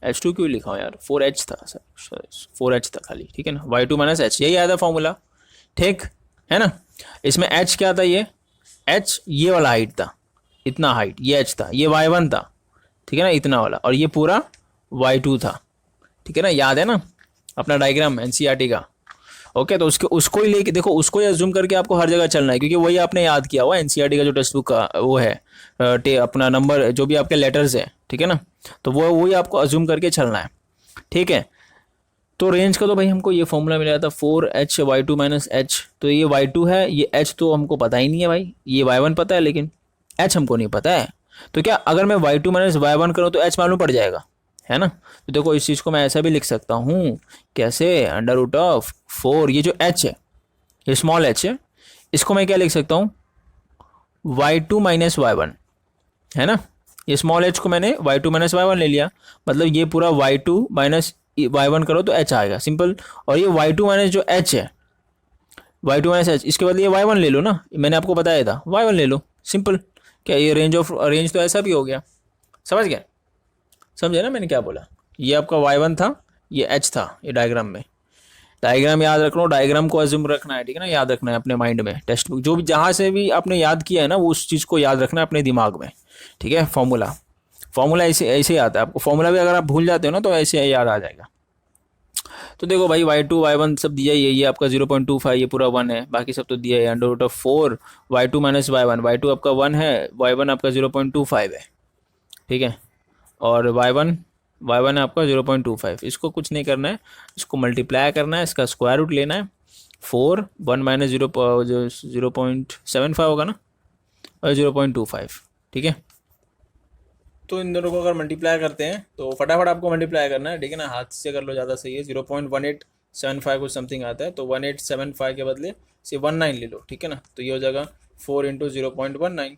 h2 क्यों लिखा हो यार, 4h था सर, 4h था खाली, ठीक है ना, y2 - h यही आया था फॉर्मूला, ठीक है ना। इसमें h क्या था, ये h ये वाला हाइट था, इतना हाइट, ये h था, ये y1 था, ठीक है ना, इतना वाला, और ये पूरा y2 था, ठीक है ना, याद है ना अपना डायग्राम एनसीईआरटी का। ओके, तो उसको ही लेके देखो, उसको ही अज्यूम करके आपको हर जगह चलना है, क्योंकि वही आपने याद किया हुआ एनसीईआरटी का जो टेक्स्ट बुक का वो है, अपना नंबर जो भी आपके लेटर्स है, ठीक है ना, तो वो वही आपको अज्यूम करके चलना है, ठीक है। तो रेंज का तो भाई हमको ये फॉर्मूला मिला था 4h y2 - h, तो ये y2 है, ये h तो हमको पता ही नहीं है भाई, ये y1 पता है लेकिन h हमको नहीं पता है। तो क्या अगर मैं y2 - y1 करूँ तो h मालूम पड़ जाएगा, है ना। तो देखो इस चीज़ को मैं ऐसा भी लिख सकता हूँ, कैसे, √4, ये जो h है, ये स्मॉल h है, इसको मैं क्या लिख सकता हूँ, y2 - y1, है ना। ये स्मॉल h को मैंने y2 - y1 ले लिया, मतलब ये पूरा y2 - y1 करो तो h आएगा, सिंपल। और ये y2 - जो h है, y2 - h, इसके बदले ये y1 ले लो ना, मैंने आपको बताया था, y1 ले लो, सिंपल। क्या ये रेंज तो ऐसा भी हो गया, समझ गया, समझे ना मैंने क्या बोला। ये आपका y1 था, ये h था, ये डायग्राम याद रख लो, डायग्राम को अज्यूम रखना है, ठीक है ना, याद रखना है अपने माइंड में, टेक्स्ट बुक जो भी जहाँ से भी आपने याद किया है ना, वो उस चीज़ को याद रखना है अपने दिमाग में, ठीक है। फॉर्मूला ऐसे ऐसे ही आता है आपको, फॉर्मूला भी अगर आप भूल जाते हो ना तो ऐसे याद आ जाएगा। तो देखो भाई y2 y1 सब दिया ही है, ये आपका 0.25 ये पूरा 1 है, बाकी सब तो दिया है, √4 y2 - y1, y2 आपका 1 है, y1 आपका 0.25 है, ठीक है, और y1 है आपका 0.25, इसको कुछ नहीं करना है, इसको मल्टीप्लाई करना है, इसका स्क्वायर रूट लेना है, 4 1 - 0.75 होगा ना, और 0.25, ठीक है। तो इन दोनों को अगर मल्टीप्लाई करते हैं तो फटाफट आपको मल्टीप्लाई करना है, ठीक है ना, हाथ से कर लो ज़्यादा सही है। 0.1875 कुछ समथिंग आता है, तो 1875 के बदले से 19 ले लो, ठीक है ना। तो ये हो जाएगा 4 × 0.19,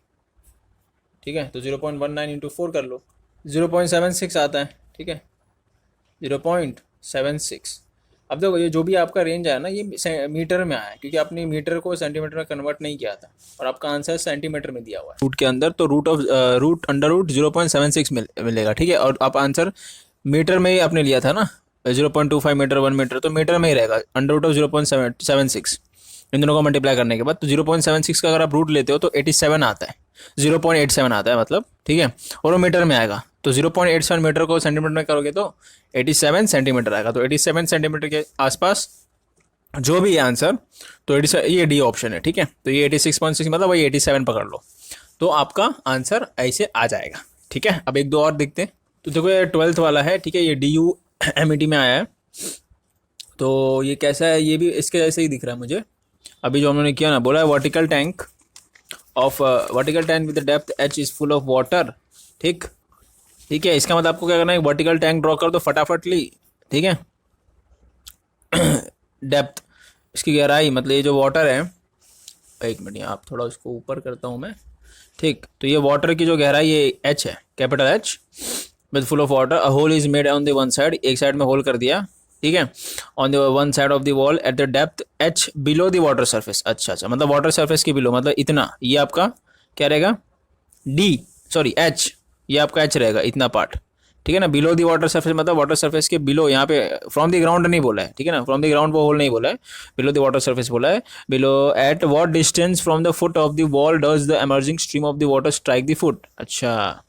ठीक है। तो 0.19 × 4 कर लो, 0.76 आता है, ठीक है, 0.76। अब देखो ये जो भी आपका रेंज आया ना, ये मीटर में आया है, क्योंकि आपने मीटर को सेंटीमीटर में कन्वर्ट नहीं किया था, और आपका आंसर सेंटीमीटर में दिया हुआ है रूट के अंदर, तो √√ 0.76 मिलेगा, ठीक है। और आप आंसर मीटर में ही आपने लिया था ना, 0.25 मीटर 1 मीटर, तो मीटर में ही रहेगा, √√ 0.76। इन दोनों को मल्टीप्लाई करने के बाद तो 0.76 का अगर आप रूट लेते हो तो 87 आता है, 0.87 आता है मतलब, ठीक है, और वो मीटर में आएगा। तो 0.87 मीटर को सेंटीमीटर में करोगे तो 87 सेंटीमीटर आएगा, तो 87 सेंटीमीटर के आसपास जो भी है आंसर, तो 87, ये डी ऑप्शन है, ठीक है। तो ये 86.6 मतलब वही 87 पकड़ लो, तो आपका आंसर ऐसे आ जाएगा, ठीक है। अब एक दो और देखते हैं। तो देखो ये 12th वाला है, ठीक है, ये DU MET में आया है, तो ये कैसा है, ये भी इसके जैसे ही दिख रहा है मुझे। अभी जो हमने किया ना, बोला है vertical tank with depth H is full of water. ठीक, ठीक है। इसका मतलब आपको क्या करना है, वर्टिकल टैंक ड्रॉ कर दो फटाफटली। ठीक है, डेप्थ, इसकी गहराई, मतलब ये जो वाटर है, एक मिनट आप थोड़ा उसको ऊपर करता हूँ मैं। ठीक, तो ये वाटर की जो गहराई ये एच है, capital H, with full of water, a hole is made on the one side, एक साइड में होल कर दिया। ठीक है, on the one side of the wall at the depth H below the water surface. अच्छा अच्छा, मतलब water surface के बिलो, मतलब इतना, ये आपका क्या रहेगा, डी, सॉरी एच, ये आपका एच रहेगा, इतना पार्ट। ठीक है ना, बिलो दी वाटर सरफेस मतलब वाटर सरफेस के बिलो, यहाँ पे फ्रॉम द ग्राउंड नहीं बोला है। ठीक है ना, फ्रॉम द ग्राउंड वो होल नहीं बोला है, बिलो द वाटर सरफेस बोला है। Below at what distance from the foot of the wall does the emerging stream of the water strike the foot. अच्छा,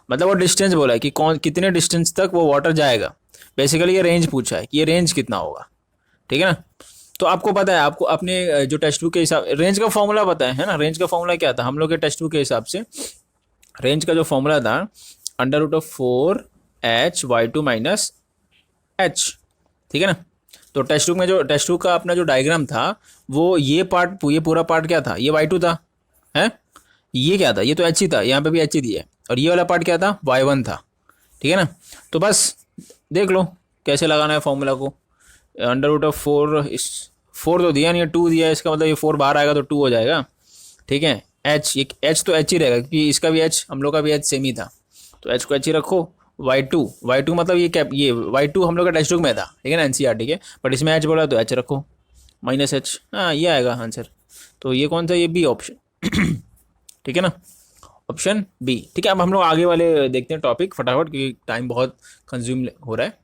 मतलब वो डिस्टेंस बोला है कि कौन कितने डिस्टेंस तक वो वाटर जाएगा। बेसिकली ये रेंज पूछा है कि ये रेंज कितना होगा। ठीक है ना, तो आपको पता है, आपको अपने जो टेक्स्ट बुक के हिसाब, रेंज का फॉर्मूला पता है ना, रेंज का फॉर्मूला क्या था हम लोग के टेक्स्ट बुक के हिसाब से, रेंज का जो फॉर्मूला था √4h/2 - ठीक है ना। तो टेक्स्ट बुक में जो टेक्स्ट बुक का अपना जो डायग्राम था, वो ये पार्ट, ये पूरा पार्ट क्या था, ये y2 था, है, ये क्या था, ये तो h ही था, यहाँ पे भी h ही दिया है, और ये वाला पार्ट क्या था, y1 था। ठीक है ना, तो बस देख लो कैसे लगाना है फॉर्मूला को। √4, इस 4 तो दिया नहीं है, 2 दिया है, इसका मतलब ये 4 बाहर आएगा तो 2 हो जाएगा। ठीक है, एच, ये एच तो एच ही रहेगा क्योंकि इसका भी एच, हम लोग का भी एच सेम ही था, तो एच को एच ही रखो। वाई टू मतलब ये कैप, ये y2 हम लोग का टेक्स्ट बुक में था। ठीक है ना, एनसीईआरटी के, बट इसमें एच बोला तो एच रखो, -h, हाँ ये आएगा आंसर। तो ये कौन सा, ये बी ऑप्शन। ठीक है ना, ऑप्शन बी। ठीक है, अब हम लोग आगे वाले देखते हैं टॉपिक फटाफट, क्योंकि टाइम बहुत कंज्यूम हो रहा है।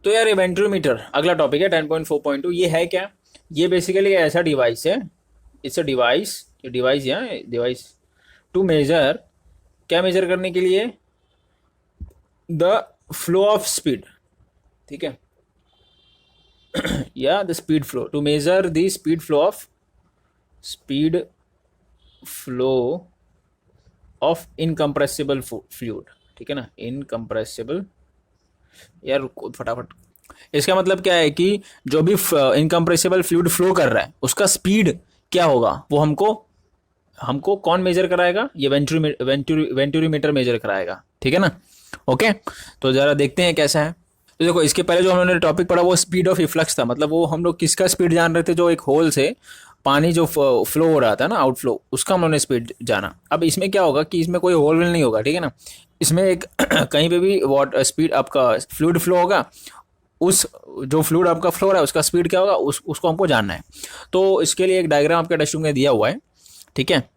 तो यार इवेंट्रोमीटर अगला टॉपिक है 10.4.2। ये है क्या, ये बेसिकली ऐसा डिवाइस है, इट्स अ डिवाइस, ये डिवाइस या डिवाइस टू मेजर, क्या मेजर करने के लिए, द फ्लो ऑफ स्पीड। ठीक है, या the speed flow, to measure the speed flow of incompressible fluid. ठीक है ना, इनकम्प्रेसिबल, यार फटाफट, इसका मतलब क्या है कि जो भी इनकम्प्रेसिबल फ्लूइड फ्लो कर रहा है उसका स्पीड क्या होगा, वो हमको हमको कौन मेजर कराएगा, ये वेंटूरीमीटर मेजर कराएगा। ठीक है ना, ओके। तो जरा देखते हैं कैसा है। तो देखो, इसके पहले जो हमने टॉपिक पढ़ा वो स्पीड ऑफ इफ्लक्स था, मतलब वो हम लोग किसका स्पीड जान रहे थे, जो एक होल से पानी जो फ्लो हो रहा था ना, आउटफ्लो, उसका हम लोगों ने स्पीड जाना। अब इसमें क्या होगा कि इसमें कोई होल विल नहीं होगा। ठीक है ना, इसमें एक कहीं पे भी वाटर स्पीड आपका फ्लूइड फ्लो होगा, उस जो फ्लूइड आपका फ्लो हो रहा है उसका स्पीड क्या होगा, उसको हमको जानना है। तो इसके लिए एक डायग्राम आपके टेक्स्ट बुक में दिया हुआ है। ठीक है,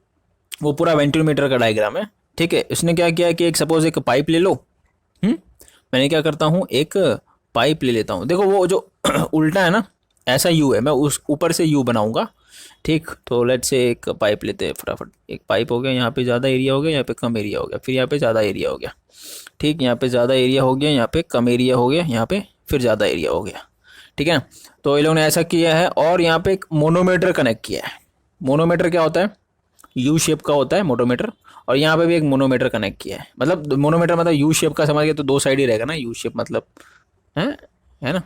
वो पूरा वेंटूमीटर का डायग्राम है। ठीक है, इसने क्या किया कि एक सपोज एक पाइप ले लो। मैंने क्या करता हूँ, एक पाइप ले लेता हूँ। देखो वो जो उल्टा है ना, ऐसा यू है, मैं उस ऊपर से यू बनाऊंगा। ठीक, तो लेट्स से एक पाइप लेते हैं फटाफट। एक पाइप हो गया, यहाँ पे ज़्यादा एरिया हो गया, यहाँ पे कम एरिया हो गया, फिर यहाँ पे ज़्यादा एरिया हो गया। ठीक, यहाँ पे ज़्यादा एरिया हो गया, यहाँ पे कम एरिया हो गया, यहाँ पे फिर ज़्यादा एरिया हो गया। ठीक है ना, तो ये लोगों ने ऐसा किया है, और यहाँ पे एक मोनोमीटर कनेक्ट किया है। मोनोमीटर क्या होता है, यू शेप का होता है मोनोमीटर, और यहाँ पे भी एक मोनोमीटर कनेक्ट किया है। मतलब मोनोमीटर मतलब यू शेप का, समझ गए, तो 2 साइड ही रहेगा ना, यू शेप मतलब है ना।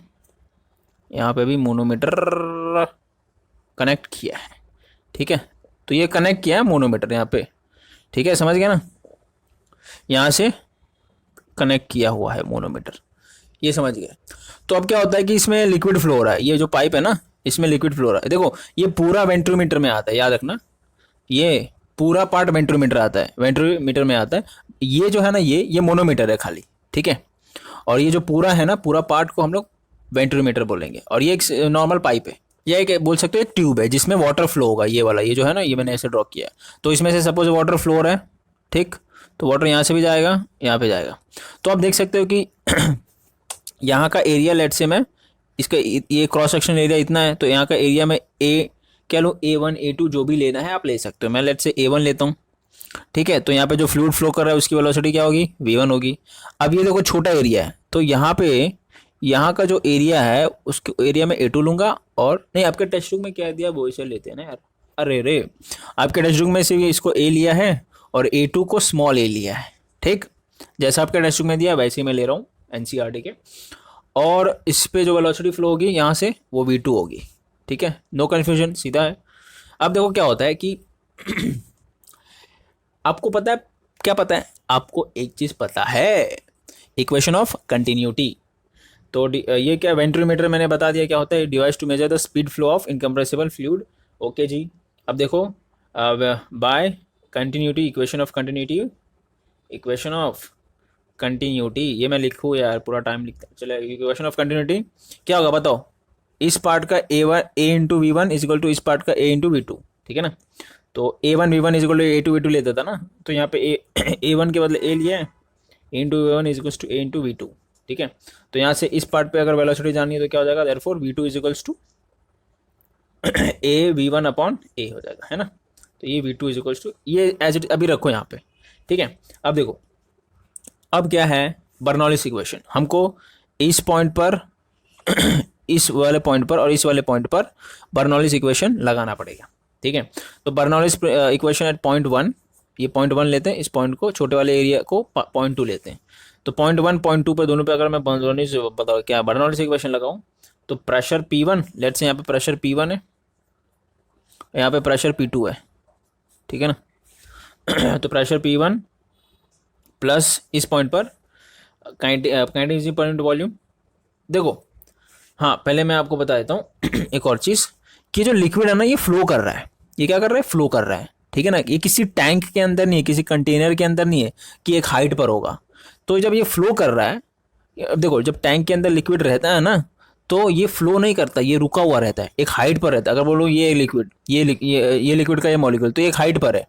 यहाँ पे भी मोनोमीटर कनेक्ट किया है। ठीक है, तो ये कनेक्ट किया है मोनोमीटर यहाँ पे। ठीक है, समझ गया ना, यहाँ से कनेक्ट किया हुआ है मोनोमीटर, ये समझ गए। तो अब क्या होता है कि इसमें लिक्विड फ्लो हो रहा है, ये जो पाइप है ना, इसमें लिक्विड फ्लो हो रहा है। देखो ये पूरा वेंट्रोमीटर में आता है, याद रखना, ये पूरा पार्ट वेंट्रोमीटर आता है, वेंट्रोमीटर में आता है। ये जो है ना, ये मोनोमीटर है खाली। ठीक है, और ये जो पूरा है ना, पूरा पार्ट को हम लोग वेंट्रोमीटर बोलेंगे। और ये एक नॉर्मल पाइप है, या एक बोल सकते हो एक ट्यूब है जिसमें वाटर फ्लो होगा, ये वाला, ये जो है ना, ये मैंने ऐसे ड्रॉ किया है। तो इसमें से सपोज वाटर फ्लो हो रहा है। ठीक, तो वाटर यहाँ से भी जाएगा, यहाँ पे जाएगा। तो आप देख सकते हो कि यहाँ का एरिया, लेट से मैं इसका ये क्रॉस सेक्शन एरिया इतना है, तो यहाँ का एरिया में ए क्या लो, A1 A2 जो भी लेना है आप ले सकते हो। मैं लेट से A1 लेता हूँ। ठीक है, तो यहाँ पे जो फ्लूइड फ्लो कर रहा है उसकी वेलोसिटी क्या होगी, V1 होगी। अब ये देखो छोटा एरिया है, तो यहाँ पे यहाँ का जो एरिया है उसके एरिया में A2 लूंगा, और नहीं, आपके टेक्स्ट बुक में क्या दिया वो इसे लेते हैं ना यार। अरे रे, आपके टेक्स्ट बुक में से इसको A लिया है और A2 को स्मॉल a लिया है। ठीक, जैसा आपके टेक्स्ट बुक में दिया वैसे ही मैं ले रहा हूँ एनसीईआरटी के। और इस पे जो वेलोसिटी फ्लो होगी यहाँ से वो v2 होगी, ठीक है, नो कन्फ्यूजन, सीधा है। अब देखो क्या होता है कि आपको पता है, क्या पता है आपको, एक चीज पता है, इक्वेशन ऑफ कंटिन्यूटी। तो ये क्या, वेंट्रोमीटर मैंने बता दिया क्या होता है, device to measure the speed flow of incompressible fluid. Okay जी। अब देखो by continuity, equation of continuity, equation of continuity, ये मैं लिखूँ यार, पूरा टाइम लिखता चले। इक्वेशन ऑफ कंटिन्यूटी क्या होगा बताओ, इस पार्ट का A into V one is equal to इस पार्ट का ए इंटू वी टू, ठीक है ना। तो A one V one is equal to A two V two लेता था ना, तो यहाँ पे ए वन के बदले ए लिया है, A into V one is equals to A into V two, ठीक है। तो यहाँ से इस पार्ट पे अगर वेलोसिटी जाननी है तो क्या हो जाएगा, therefore V two is equals to A V one upon A हो जाएगा, है ना। तो ये V two is equals to, ये एज इट अभी रखो यहाँ पे, ठीक है। अब देखो, अब क्या है, बर्नौलिस इक्वेशन, हमको इस पॉइंट पर इस वाले पॉइंट पर और इस वाले पॉइंट पर बर्नौलिस इक्वेशन लगाना पड़ेगा, ठीक है। तो Bernoulli's equation at point one, ये पॉइंट वन लेते हैं, इस पॉइंट को, छोटे वाले एरिया को पॉइंट टू लेते हैं। तो पॉइंट वन पॉइंट टू पर दोनों पे अगर मैं बर्नौलिस बताओ क्या बर्नौलिस इक्वेशन लगाऊं, तो प्रेशर P1, लेट्स से यहाँ पे प्रेशर P1 है, यहाँ पे प्रेशर P2 है, ठीक है ना। तो प्रेशर P1 प्लस इस पॉइंट पर काइनेटिक पॉइंट वॉल्यूम। देखो हाँ, पहले मैं आपको बता देता हूँ एक और चीज़, कि जो लिक्विड है ना ये फ्लो कर रहा है, ये क्या कर रहा है, फ्लो कर रहा है, ठीक है ना। ये किसी टैंक के अंदर नहीं है, किसी कंटेनर के अंदर नहीं है कि एक हाइट पर होगा। तो जब ये फ्लो कर रहा है, अब देखो जब टैंक के अंदर लिक्विड रहता है ना, तो ये फ्लो नहीं करता, ये रुका हुआ रहता है, एक हाइट पर रहता है। अगर बोलो ये लिक्विड, ये लिक्विड का ये मॉलिक्यूल, तो एक हाइट पर है,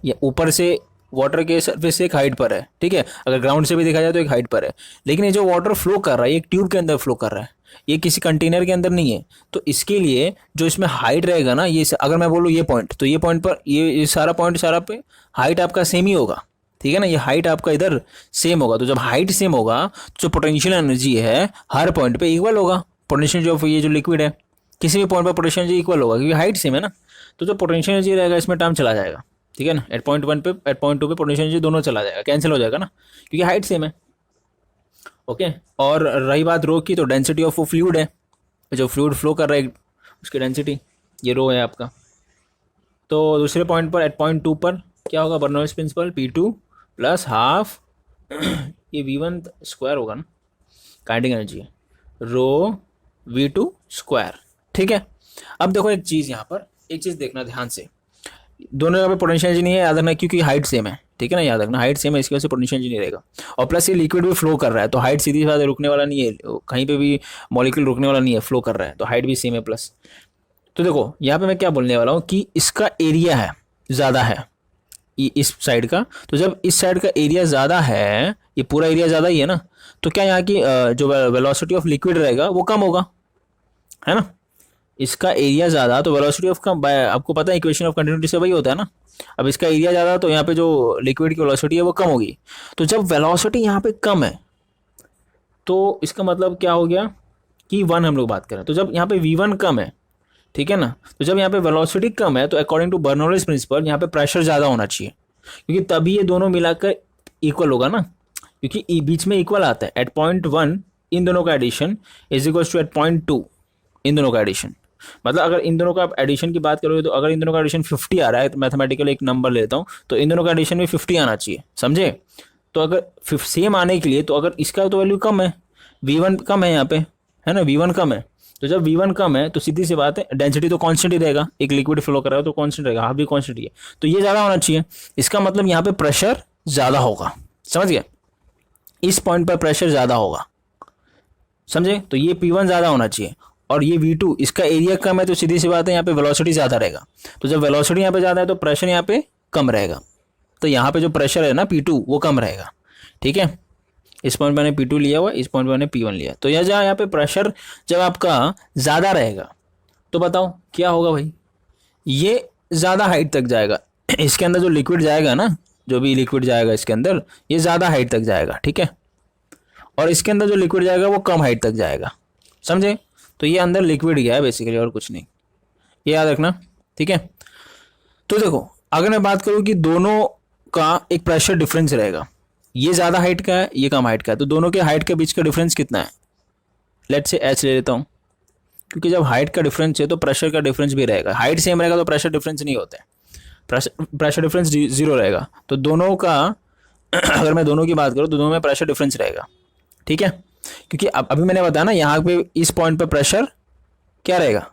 ये ऊपर से वाटर के सरफेस से एक हाइट पर है, ठीक है। अगर ग्राउंड से भी देखा जाए तो एक हाइट पर है। लेकिन ये जो वाटर फ्लो कर रहा है, ये एक ट्यूब के अंदर फ्लो कर रहा है, ये किसी कंटेनर के अंदर नहीं है। तो इसके लिए जो इसमें हाइट रहेगा ना, ये अगर मैं बोलूँ ये पॉइंट, तो ये पॉइंट पर ये सारा पॉइंट सारा पे हाइट आपका सेम ही होगा, ठीक है ना। ये हाइट आपका इधर सेम होगा। तो जब हाइट सेम होगा तो जो पोटेंशियल एनर्जी है हर पॉइंट पे इक्वल होगा। पोटेंशियल जो ये जो लिक्विड है, किसी भी पॉइंट पर पोटेंशियल एनर्जी इक्वल होगा, क्योंकि हाइट सेम है ना। तो जो पोटेंशियल एनर्जी रहेगा इसमें टर्म चला जाएगा, ठीक है ना। एट पॉइंट वन पे एट पॉइंट टू पे पोटेंशियल एनर्जी दोनों चला जाएगा, कैंसिल हो जाएगा ना, क्योंकि हाइट सेम है। ओके। और रही बात रो की, तो डेंसिटी ऑफ वो फ्लूइड है, जो फ्लूइड फ्लो कर रहा है उसकी डेंसिटी, ये रो है आपका। तो दूसरे पॉइंट पर एट पॉइंट टू पर क्या होगा, Bernoulli's principal P2 plus half ये V1 स्क्वायर होगा ना, काइनेटिक एनर्जी है, रो V2 स्क्वायर, ठीक है। अब देखो एक चीज़ यहाँ पर, एक चीज़ देखना ध्यान से, दोनों जगह पे पोटेंशियल एनर्जी नहीं है, याद रखना, क्योंकि हाइट सेम है, ठीक है ना, याद रखना हाइट सेम है, इसकी वजह से पोटेंशियल एनर्जी नहीं रहेगा। और प्लस ये लिक्विड भी फ्लो कर रहा है, तो हाइट सीधी बात रुकने वाला नहीं है, कहीं पे भी मॉलिक्यूल रुकने वाला नहीं है, फ्लो कर रहा है, तो हाइट भी सेम है प्लस। तो देखो यहाँ पे मैं क्या बोलने वाला हूँ कि इसका एरिया है ज़्यादा है इस साइड का। तो जब इस साइड का एरिया ज़्यादा है, ये पूरा एरिया ज़्यादा ही है ना, तो क्या यहाँ की जो वेलोसिटी ऑफ लिक्विड रहेगा वो कम होगा, है ना। इसका एरिया ज़्यादा तो वेलोसिटी ऑफ कम, आपको पता है इक्वेशन ऑफ कंटिन्यूटी से वही होता है ना। अब इसका एरिया ज़्यादा तो यहाँ पे जो लिक्विड की वेलोसिटी है वो कम होगी। तो जब वेलोसिटी यहाँ पे कम है तो इसका मतलब क्या हो गया कि वन हम लोग बात करें, तो जब यहाँ पे V1 कम है, ठीक है ना, तो जब यहाँ पे वेलोसिटी कम है तो अकॉर्डिंग टू बर्नौलिस प्रिंसिपल यहाँ पे प्रेशर ज़्यादा होना चाहिए, क्योंकि तभी ये दोनों मिलाकर इक्वल होगा ना, क्योंकि बीच में इक्वल आता है। एट पॉइंट वन इन दोनों का addition is equals to at point two इन दोनों का एडिशन। मतलब अगर इन दोनों का एडिशन की बात करोगे तो अगर इन दोनों का एडिशन 50 आ रहा है, तो मैथमेटिकल एक नंबर लेता हूँ, तो इन दोनों का एडिशन में 50 आना चाहिए, समझे। तो अगर सेम आने के लिए, तो अगर इसका तो वैल्यू कम है, V1 कम है यहाँ पे, है ना, V1 कम है। तो जब V1 कम है तो सीधी सी बात है डेंसिटी तो कांस्टेंट ही रहेगा, एक लिक्विड फ्लो कर रहा है तो कांस्टेंट रहेगा, हाफ भी कांस्टेंट ही है, तो ये ज़्यादा होना चाहिए। इसका मतलब यहाँ पे प्रेशर ज़्यादा होगा, समझ गए, इस पॉइंट पर प्रेशर ज़्यादा होगा, समझे। तो ये P1 ज़्यादा होना चाहिए और ये V2, इसका एरिया कम है तो सीधी सी बात है यहाँ पे वेलोसिटी ज़्यादा रहेगा। तो जब वेलोसिटी यहाँ पे ज़्यादा है तो प्रेशर यहाँ पे कम रहेगा, तो यहाँ पे जो प्रेशर है ना P2 वो कम रहेगा, ठीक है। इस पॉइंट पे मैंने P2 लिया हुआ, इस पॉइंट पे मैंने P1 लिया। तो यह जहाँ यहाँ पे प्रेशर जब आपका ज़्यादा रहेगा तो बताओ क्या होगा भाई, ये ज़्यादा हाइट तक जाएगा, इसके अंदर जो लिक्विड जाएगा ना, जो भी लिक्विड जाएगा इसके अंदर, ये ज़्यादा हाइट तक जाएगा, ठीक है। और इसके अंदर जो लिक्विड जाएगा वो कम हाइट तक जाएगा, समझे। तो ये अंदर लिक्विड गया है बेसिकली, और कुछ नहीं, ये याद रखना, ठीक है। तो देखो अगर मैं बात करूँ कि दोनों का एक प्रेशर डिफरेंस रहेगा, ये ज़्यादा हाइट का है, ये कम हाइट का है, तो दोनों के हाइट के बीच का डिफरेंस कितना है, लेट से एच ले लेता हूँ, क्योंकि जब हाइट का डिफरेंस है तो प्रेशर का डिफरेंस भी रहेगा। हाइट सेम रहेगा तो प्रेशर डिफरेंस नहीं होता है, प्रेशर डिफरेंस जीरो रहेगा। तो दोनों का अगर मैं दोनों की बात करूँ तो दोनों में प्रेशर डिफरेंस रहेगा, ठीक है। क्योंकि अब अभी मैंने बताया ना, यहाँ पे इस पॉइंट पे प्रेशर क्या रहेगा,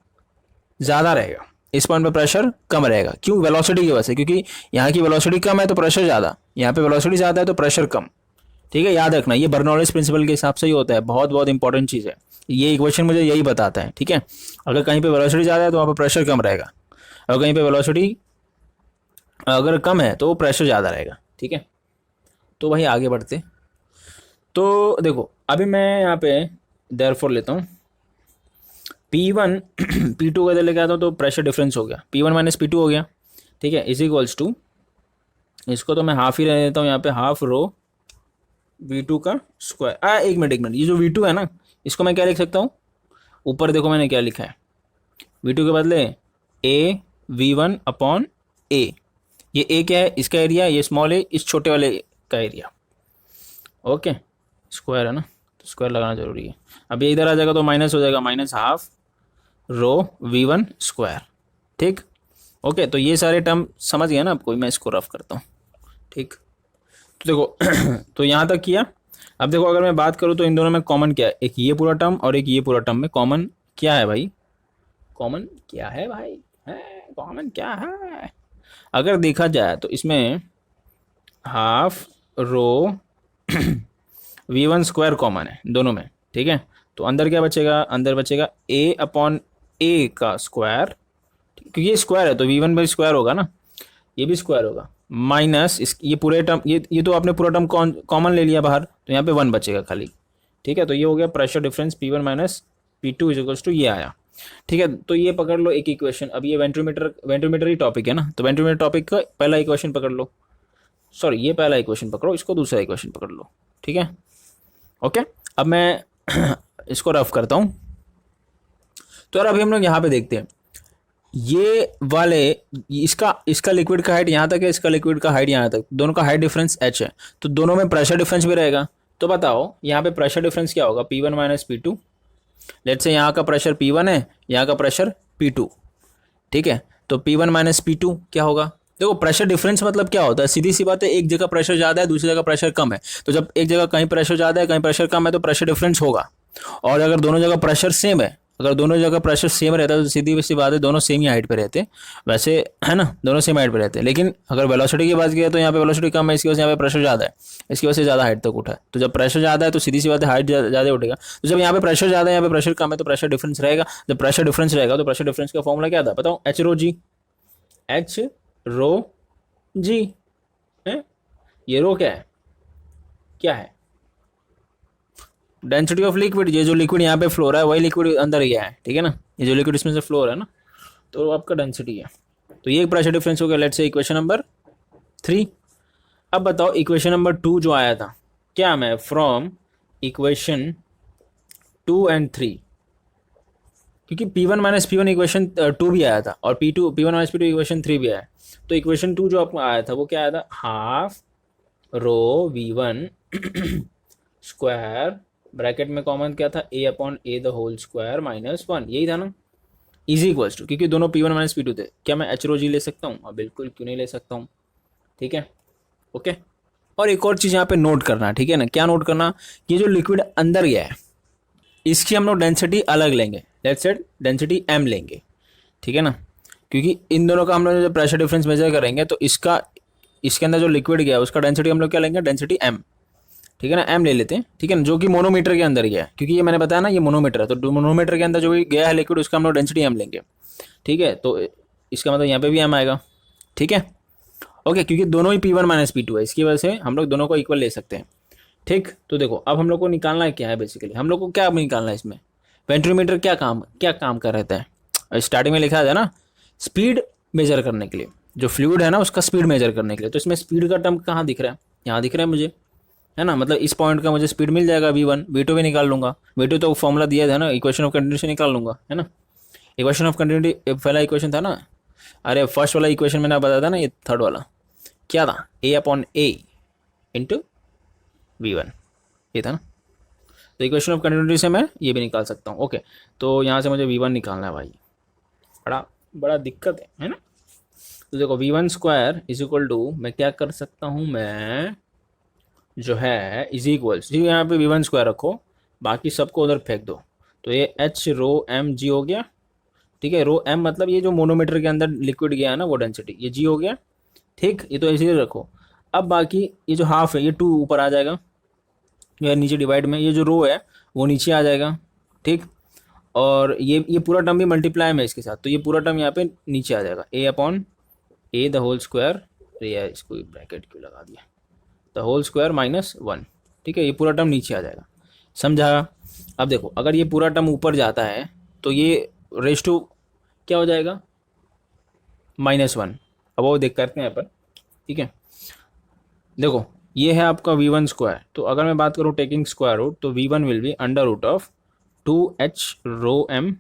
ज़्यादा रहेगा, इस पॉइंट पे प्रेशर कम रहेगा। क्यों? वेलोसिटी की वजह से, क्योंकि यहाँ की वेलोसिटी कम है तो प्रेशर ज़्यादा, यहाँ पे वेलोसिटी ज़्यादा है तो प्रेशर कम। ठीक है, याद रखना, ये बर्नौलीज प्रिंसिपल के हिसाब से ही होता है, बहुत बहुत इंपॉर्टेंट चीज़ है। ये इक्वेशन मुझे यही बताता है, ठीक है। अगर कहीं पे वेलोसिटी ज़्यादा है तो वहाँ पे प्रेशर कम रहेगा, और कहीं पे वेलोसिटी अगर कम है तो प्रेशर ज़्यादा रहेगा, ठीक है। तो वही आगे बढ़ते। तो देखो अभी मैं यहाँ पे देयरफॉर लेता हूँ P1 P2 का इधर लेके आता हूँ तो प्रेशर डिफरेंस हो गया, P1 माइनस P2 हो गया, ठीक है, इज इक्वल्स टू, इसको तो मैं हाफ ही रह देता हूँ यहाँ पे, हाफ रो V2 का स्क्वायर। एक मिनट एक मिनट, ये जो V2 है ना, इसको मैं क्या लिख सकता हूँ, ऊपर देखो मैंने क्या लिखा है, V2 के बदले A V1 अपॉन A। ये A क्या है, इसका एरिया, ये स्मॉल है इस छोटे वाले का एरिया, ओके, स्क्वायर है ना तो स्क्वायर लगाना जरूरी है। अब ये इधर आ जाएगा तो माइनस हो जाएगा, minus half rho V1 square, ठीक। ओके, तो ये सारे टर्म समझ गया ना आपको, मैं इसको रफ करता हूँ, ठीक। तो देखो तो यहाँ तक किया। अब देखो अगर मैं बात करूँ तो इन दोनों में कॉमन क्या है, एक ये पूरा टर्म और एक ये पूरा टर्म में कॉमन क्या है भाई, कॉमन क्या है भाई, है कॉमन क्या है, अगर देखा जाए तो इसमें half rho V1 square common है दोनों में, ठीक है। तो अंदर क्या बचेगा, अंदर बचेगा A अपॉन A का स्क्वायर, क्योंकि ये स्क्वायर है तो V1 भी स्क्वायर होगा ना, ये भी स्क्वायर होगा, माइनस इस ये पूरे टर्म, ये तो आपने पूरा टर्म कॉमन ले लिया बाहर, तो यहाँ पे 1 बचेगा खाली, ठीक है। तो ये हो गया pressure difference P1 minus P2 is equals to ये आया, ठीक है। तो ये पकड़ लो एक इक्वेशन। अब ये वेंट्रोमीटर ही टॉपिक है ना, तो वेंट्रोमीटर टॉपिक का पहला इक्वेशन पकड़ लो, सॉरी ये पहला इक्वेशन पकड़ो, इसको दूसरा इक्वेशन पकड़ लो, ठीक है, ओके। अब मैं इसको रफ करता हूँ। तो यार अभी हम लोग यहाँ पे देखते हैं, ये वाले इसका इसका लिक्विड का हाइट यहाँ तक है, इसका लिक्विड का हाइट यहाँ तक, दोनों का हाइट डिफरेंस h है, तो दोनों में प्रेशर डिफरेंस भी रहेगा। तो बताओ यहाँ पे प्रेशर डिफरेंस क्या होगा, P1 minus P2। Let's say यहाँ का प्रेशर P1 है, यहाँ का प्रेशर P2, ठीक है। तो P1 माइनस P2 क्या होगा, देखो प्रेशर डिफरेंस मतलब क्या होता है, सीधी सी बात है, एक जगह प्रेशर ज़्यादा है दूसरी जगह प्रेशर कम है, तो जब एक जगह कहीं प्रेशर ज़्यादा है कहीं प्रेशर कम है तो प्रेशर डिफरेंस होगा। और अगर दोनों जगह प्रेशर सेम है, अगर दोनों जगह प्रेशर सेम रहता है तो सीधी सी बात है दोनों सेम ही हाइट पे रहते हैं, वैसे है ना, दोनों सेम हाइट पे रहते हैं। लेकिन अगर वेलोसिटी की बात की तो यहाँ पे वेलोसिटी कम है, इसकी वजह से यहाँ पे प्रेशर ज़्यादा है, इसकी वजह से ज़्यादा हाइट तक उठा है। तो जब प्रेशर ज़्यादा है तो सीधी सी बात है हाइट ज़्यादा उठेगा। तो जब यहाँ पे प्रेशर ज़्यादा है यहाँ पे प्रेशर कम है तो प्रेशर डिफरेंस रहेगा। जब प्रेशर डिफरेंस रहेगा तो प्रेशर डिफरेंस का फॉर्मूला क्या था बताओ, एच रो जी, एच रो जी है। ये रो क्या है, क्या है, डेंसिटी ऑफ लिक्विड, ये जो लिक्विड यहाँ पे फ्लो रहा है वही लिक्विड अंदर गया है, ठीक है ना, ये जो लिक्विड इसमें से फ्लो रहा है ना, तो आपका डेंसिटी है। तो ये प्रेशर डिफरेंस हो गया, लेट्स से इक्वेशन नंबर 3। अब बताओ इक्वेशन नंबर 2 जो आया था, क्या मैं फ्रॉम इक्वेशन 2 एंड 3, क्योंकि P1 माइनस P1 इक्वेशन 2 भी आया था और P1 माइनस P2 इक्वेशन 3 भी आया, तो इक्वेशन 2 जो आपको आया था वो क्या आया था, half rho V1 square, bracket में कॉमन क्या था, A upon A the whole square minus 1, यही था ना, इजी इक्वल्स टू, क्योंकि दोनों P1 माइनस P2 थे, क्या मैं एच रो जी ले सकता हूँ, बिल्कुल क्यों नहीं ले सकता हूँ, ठीक है, ओके। और एक और चीज़ यहाँ पे नोट करना, ठीक है ना, क्या नोट करना, ये जो लिक्विड अंदर गया है इसकी हम लोग डेंसिटी अलग लेंगे, लेट्स से डेंसिटी m लेंगे, ठीक है ना, क्योंकि इन दोनों का हम लोग जब प्रेशर डिफरेंस मेजर करेंगे तो इसका इसके अंदर जो लिक्विड गया है उसका डेंसिटी हम लोग क्या लेंगे, डेंसिटी m, ठीक है ना, m ले लेते हैं, ठीक है ना, जो कि मोनोमीटर के अंदर गया है, क्योंकि ये मैंने बताया ना ये मोनोमीटर है, तो मोनोमीटर के अंदर जो भी गया है लिक्विड उसका हम लोग डेंसिटी m लेंगे, ठीक है। तो इसका मतलब यहाँ पे भी m आएगा, ठीक है, ओके, क्योंकि दोनों ही P1 माइनस P2 है, इसकी वजह से हम लोग दोनों को इक्वल ले सकते हैं, ठीक। तो देखो अब हम लोग को निकालना है क्या है, बेसिकली हम लोग को क्या निकालना है इसमें, वेंट्रोमीटर क्या काम कर रहता है, स्टार्टिंग में लिखा था ना, स्पीड मेजर करने के लिए, जो फ्लूइड है ना उसका स्पीड मेजर करने के लिए, तो इसमें स्पीड का टर्म कहाँ दिख रहा है, यहाँ दिख रहा है मुझे, है ना, मतलब इस पॉइंट का मुझे स्पीड मिल जाएगा V1, V2 भी निकाल लूंगा, V2 तो फॉर्मूला दिया था ना, इक्वेशन ऑफ कंटिन्यूटी से निकाल लूंगा, है ना, इक्वेशन ऑफ कंटिन्यूटी पहला इक्वेशन था ना, अरे फर्स्ट वाला इक्वेशन मैंने बताया था ना, ये थर्ड वाला क्या था, A upon A into V1, ये था ना, तो इक्वेशन ऑफ कंटिन्यूटी से मैं ये भी निकाल सकता हूँ। ओके, तो यहाँ से मुझे V1 निकालना है भाई, बड़ा बड़ा दिक्कत है ना। तो देखो V1 square is equal to, मैं क्या कर सकता हूँ, मैं जो है इज इक्वल्स, जी यहाँ पे V1 स्क्वायर रखो, बाकी सबको उधर फेंक दो, तो ये H रो एम जी हो गया। ठीक है, रो एम मतलब ये जो मोनोमीटर के अंदर लिक्विड गया है ना वो डेंसिटी, ये जी हो गया। ठीक, ये तो ऐसे ही रखो। अब बाकी ये जो हाफ है ये 2 ऊपर आ जाएगा, या नीचे डिवाइड में ये जो रो है वो नीचे आ जाएगा। ठीक, और ये पूरा टर्म भी मल्टीप्लाई में इसके साथ, तो ये पूरा टर्म यहाँ पे नीचे आ जाएगा, A upon A the whole square. अरे यार इसको ब्रैकेट क्यों लगा दिया, द होल स्क्वायर -1। ठीक है, ये पूरा टर्म नीचे आ जाएगा, समझा। अब देखो अगर ये पूरा टर्म ऊपर जाता है तो ये रेस टू क्या हो जाएगा, -1। अब वो देख करते हैं पर, ठीक है। देखो ये है आपका V1 स्क्वायर, तो अगर मैं बात करूँ टेकिंग स्क्वायर रूट, तो V1 will be under root of 2H rho M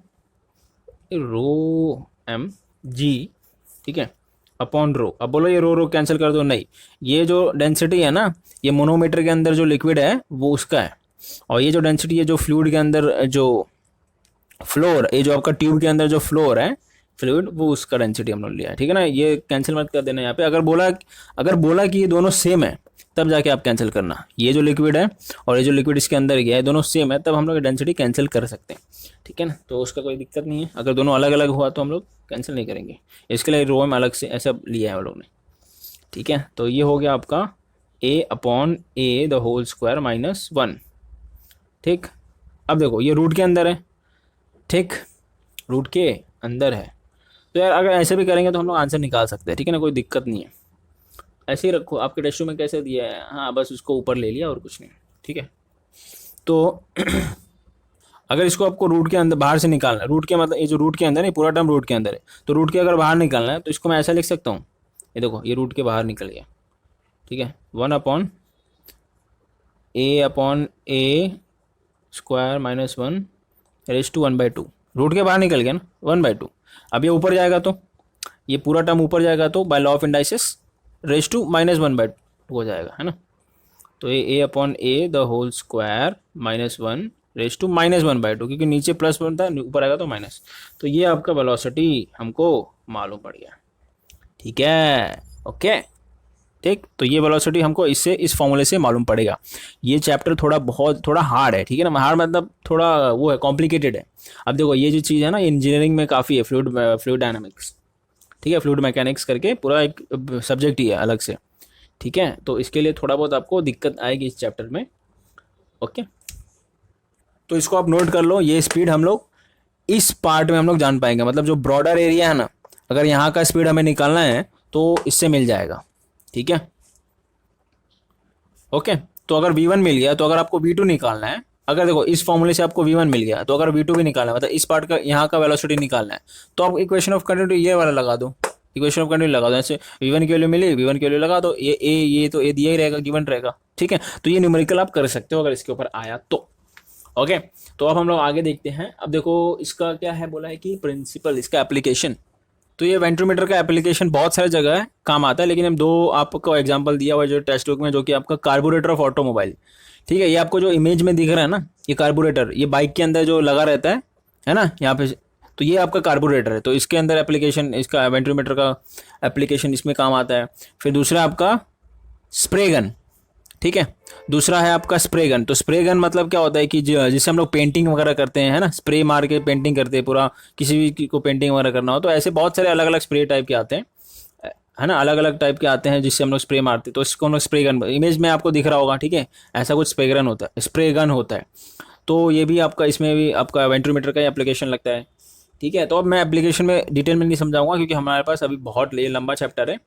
G, ठीक है, अपॉन रो। अब बोलो ये रो कैंसिल कर दो, नहीं, ये जो डेंसिटी है ना, ये मोनोमीटर के अंदर जो लिक्विड है वो उसका है, और ये जो डेंसिटी है जो फ्लूइड के अंदर जो फ्लोर, ये जो आपका ट्यूब के अंदर जो फ्लोर है फ्लूइड, वो उसका डेंसिटी हम लोग लिया है। ठीक है ना, ये कैंसिल मत कर देना यहाँ पे। अगर बोला कि ये दोनों सेम है तब जाके आप कैंसिल करना, ये जो लिक्विड है और ये जो लिक्विड इसके अंदर गया है दोनों सेम है, तब हम लोग डेंसिटी कैंसिल कर सकते हैं। ठीक है ना, तो उसका कोई दिक्कत नहीं है। अगर दोनों अलग अलग हुआ तो हम लोग कैंसिल नहीं करेंगे, इसके लिए रो में अलग से ऐसा लिया है वो लोग ने। ठीक है, तो ये हो गया आपका A upon A the whole square -1। ठीक, अब देखो ये रूट के अंदर है, ठीक, रूट के अंदर है, तो यार अगर ऐसे भी करेंगे तो हम लोग आंसर निकाल सकते हैं। ठीक है ना, कोई दिक्कत नहीं है, ऐसे ही रखो। आपके टेस्ट में कैसे दिया है, हाँ बस उसको ऊपर ले लिया और कुछ नहीं। ठीक है, तो अगर इसको आपको रूट के अंदर बाहर से निकालना है, रूट के मतलब ये जो रूट के अंदर है पूरा टर्म रूट के अंदर है, तो रूट के अगर बाहर निकालना है तो इसको मैं ऐसा लिख सकता हूँ, ये देखो ये रूट के बाहर निकल गया। ठीक है, 1 upon A square -1 raise to 1/2, रूट के बाहर निकल गया ना 1/2। अब ये ऊपर जाएगा तो ये पूरा टर्म ऊपर जाएगा, तो by law of indices raise to -1/2 हो जाएगा, है ना। तो ये A upon A the whole square -1 raise to -1/2, क्योंकि नीचे प्लस बनता है ऊपर आएगा तो माइनस। तो ये आपका वेलोसिटी हमको मालूम पड़ गया। ठीक है, ओके, ठीक, तो ये वेलोसिटी हमको इससे इस फॉर्मूले से मालूम पड़ेगा। ये चैप्टर थोड़ा हार्ड है, ठीक है ना, हार्ड मतलब थोड़ा वो है, कॉम्प्लिकेटेड है। अब देखो ये जो चीज़ है ना, इंजीनियरिंग में काफ़ी है, फ्लूइड डायनामिक्स, ठीक है, फ्लूइड मैकेनिक्स करके पूरा एक सब्जेक्ट ही है अलग से। ठीक है, तो इसके लिए थोड़ा बहुत आपको दिक्कत आएगी इस चैप्टर में। ओके, तो इसको आप नोट कर लो, ये स्पीड हम लोग इस पार्ट में हम लोग जान पाएंगे, मतलब जो ब्रॉडर एरिया है ना, अगर यहाँ का स्पीड हमें निकालना है तो इससे मिल जाएगा। ठीक है, ओके, तो अगर V1 मिल गया तो अगर आपको V2 निकालना है, अगर देखो इस फॉर्मूले से आपको V1 मिल गया तो अगर V2 भी निकालना है, मतलब इस पार्ट का यहाँ का वेलोसिटी निकालना है, तो आप इक्वेशन ऑफ कंटिन्यूटी ये वाला लगा दो, इक्वेशन ऑफ कंटिन्यूटी लगा दो। ऐसे V1 की वैल्यू मिली, V1 की वैल्यू लगा दो, ये तो ये दिया ही रहेगा, गिवन रहेगा। ठीक है, तो ये न्यूमेरिकल आप कर सकते हो अगर इसके ऊपर आया तो। ओके, तो अब हम लोग आगे देखते हैं। अब देखो इसका क्या है, बोला है कि प्रिंसिपल, इसका एप्लीकेशन। तो ये वेंट्रोमीटर का एप्लीकेशन बहुत सारी जगह है काम आता है, लेकिन हम दो आपको एग्जांपल दिया हुआ है जो टेक्स्ट बुक में, जो कि आपका कार्बोरेटर ऑफ ऑटोमोबाइल। ठीक है, ये आपको जो इमेज में दिख रहा है ना, ये कार्बोरेटर, ये बाइक के अंदर जो लगा रहता है ना यहाँ पे, तो ये आपका कार्बोरेटर है। तो इसके अंदर एप्लीकेशन, इसका वेंट्रोमीटर का एप्लीकेशन इसमें काम आता है। फिर दूसरा आपका स्प्रे गन, ठीक है, दूसरा है आपका स्प्रे गन। तो स्प्रे गन मतलब क्या होता है कि जिससे हम लोग पेंटिंग वगैरह करते हैं, है ना, स्प्रे मार के पेंटिंग करते हैं, पूरा किसी भी को पेंटिंग वगैरह करना हो तो ऐसे बहुत सारे अलग अलग स्प्रे टाइप के आते हैं, है ना, अलग अलग टाइप के आते हैं जिससे हम लोग स्प्रे मारते हैं। तो इसको हम लोग स्प्रे गन, इमेज में आपको दिख रहा होगा, ठीक है, ऐसा कुछ स्प्रे गन होता है। तो ये भी आपका, इसमें भी आपका वेंट्रोमीटर का एप्लीकेशन लगता है। ठीक है, तो अब मैं एप्लीकेशन में डिटेल में नहीं समझाऊंगा क्योंकि हमारे पास अभी बहुत लंबा चैप्टर है।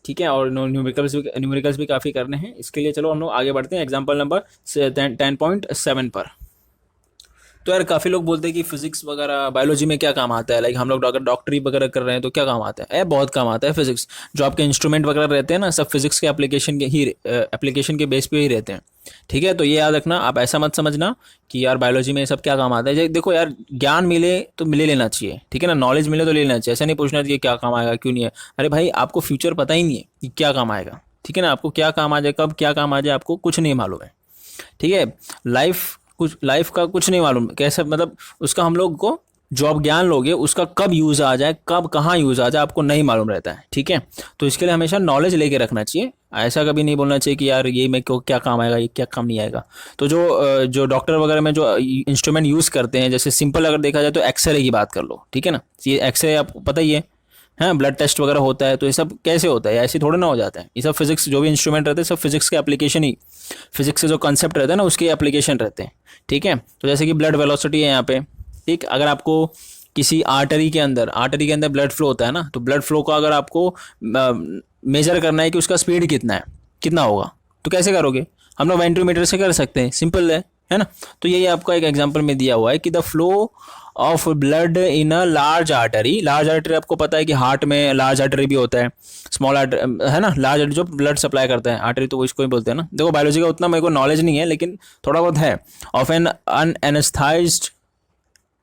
ठीक है, और न्यूमेरिकल्स भी काफ़ी करने हैं, इसके लिए चलो हम लोग आगे बढ़ते हैं एग्जाम्पल नंबर 10.7 पर। तो यार काफ़ी लोग बोलते हैं कि फिजिक्स वगैरह बायोलॉजी में क्या काम आता है, लाइक हम लोग अगर डॉक्टरी वगैरह कर रहे हैं तो क्या काम आता है। बहुत काम आता है फिजिक्स, जो आपके इंस्ट्रूमेंट वगैरह रहते हैं ना, सब फिजिक्स के एप्लीकेशन के बेस पे ही रहते हैं। ठीक है, तो ये याद रखना, आप ऐसा मत समझना कि यार बायोलॉजी में सब क्या काम आता है। देखो यार, ज्ञान मिले तो मिले लेना चाहिए, ठीक है ना, नॉलेज मिले तो ले लेना चाहिए, ऐसा नहीं पूछना चाहिए क्या काम आएगा क्यों नहीं है। अरे भाई, आपको फ्यूचर पता ही नहीं है कि क्या काम आएगा, ठीक है ना, आपको क्या काम आ जाए, कब क्या काम आ जाए, आपको कुछ नहीं मालूम है। ठीक है, लाइफ कुछ लाइफ का कुछ नहीं मालूम कैसे, मतलब उसका हम लोग को जो आप ज्ञान लोगे उसका कब यूज़ आ जाए, कब कहाँ यूज़ आ जाए, आपको नहीं मालूम रहता है, ठीक है। तो इसके लिए हमेशा नॉलेज लेके रखना चाहिए। ऐसा कभी नहीं बोलना चाहिए कि यार ये मेरे को क्या काम आएगा, ये क्या काम नहीं आएगा। तो जो डॉक्टर वगैरह में जो इंस्ट्रूमेंट यूज़ करते हैं, जैसे सिंपल अगर देखा जाए तो एक्सरे की बात कर लो, ठीक है ना। ये एक्सरे आपको पता ही है, ब्लड टेस्ट वगैरह होता है, तो ये सब कैसे होता है, ऐसे थोड़ा ना हो जाता है। ये सब फिजिक्स, जो भी इंस्ट्रूमेंट रहते हैं सब फिजिक्स के एप्लीकेशन ही, फिजिक्स के जो कॉन्सेप्ट रहते हैं ना उसके एप्लीकेशन रहते हैं, ठीक है। तो जैसे कि ब्लड वेलोसिटी है यहाँ पे, ठीक। अगर आपको किसी आर्टरी के अंदर ब्लड फ्लो होता है ना, तो ब्लड फ्लो को अगर आपको मेजर करना है कि उसका स्पीड कितना है, कितना होगा, तो कैसे करोगे, हम लोग वेंट्रोमीटर से कर सकते हैं, सिंपल है ना। तो यही आपका एक एग्जांपल में दिया हुआ है कि the flow of blood in a large artery आपको पता है कि हार्ट में लार्ज आर्टरी भी होता है, स्मॉल आर्टरी है ना। लार्ज आर्टरी जो ब्लड सप्लाई करता है, आर्टरी तो इसको ही बोलते हैं ना। देखो बायोलॉजी का उतना मेरे को नॉलेज नहीं है, लेकिन थोड़ा बहुत है। Of an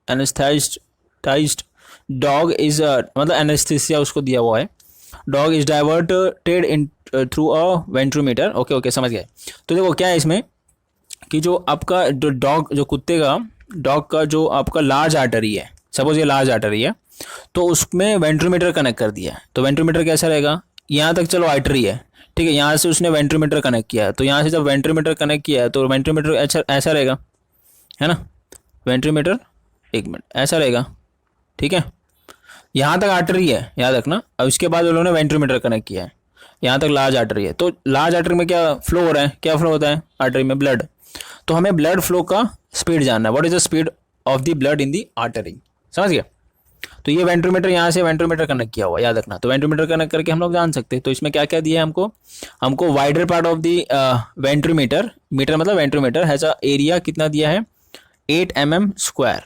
anaesthetized dog is, मतलब एनेस्थीसिया उसको दिया हुआ है, dog is diverted in through a venturimeter. Okay समझ गए। तो देखो क्या है इसमें कि जो आपका जो डॉग, जो कुत्ते का डॉग का जो आपका लार्ज आर्टरी है, सपोज ये लार्ज आर्टरी है, तो उसमें वेंट्रोमीटर कनेक्ट कर दिया है। तो वेंट्रोमीटर कैसा रहेगा, यहाँ तक चलो आर्टरी है, ठीक है, यहाँ से उसने वेंट्रोमीटर कनेक्ट किया है, तो यहाँ से जब वेंट्रोमीटर कनेक्ट किया है तो वेंट्रोमीटर ऐसा रहेगा, है ना। वेंट्रोमीटर, एक मिनट, ऐसा रहेगा, ठीक है। यहाँ तक आर्टरी है, याद रखना। अब इसके बाद उन्होंने वेंट्रोमीटर कनेक्ट किया है, यहाँ तक लार्ज आर्टरी है। तो लार्ज आर्टरी में क्या फ्लो हो रहा है, क्या फ्लो होता है आर्टरी में, ब्लड। तो हमें ब्लड फ्लो का स्पीड जानना है, what is the speed of the blood in the artery, समझ गया। तो ये वेंट्रोमीटर, यहाँ से वेंट्रोमीटर कनेक्ट किया हुआ, याद रखना। तो वेंट्रोमीटर कनेक्ट करके हम लोग जान सकते हैं। तो इसमें क्या क्या दिया है हमको wider part of the venturimeter, meter मतलब वेंट्रोमीटर हैज अ एरिया कितना दिया है, 8 mm²।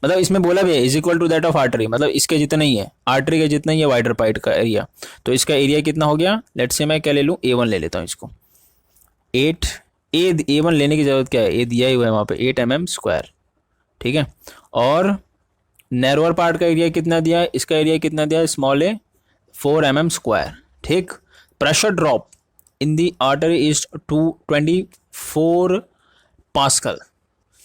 मतलब इसमें बोला भी है is equal to that of artery, मतलब इसके जितना ही है, आर्टरी के जितना ही है वाइडर पार्ट का एरिया। तो इसका एरिया कितना हो गया, लेट्स से मैं क्या ले लूँ, A1 ले लेता हूँ इसको। A1 लेने की जरूरत क्या है, ए दिया ही हुआ है वहाँ पे 8 mm², ठीक है। और नैरोअर पार्ट का एरिया कितना दिया है, इसका एरिया कितना दिया है, स्मॉल ए 4 mm², ठीक। Pressure drop in the artery is 224 pascal.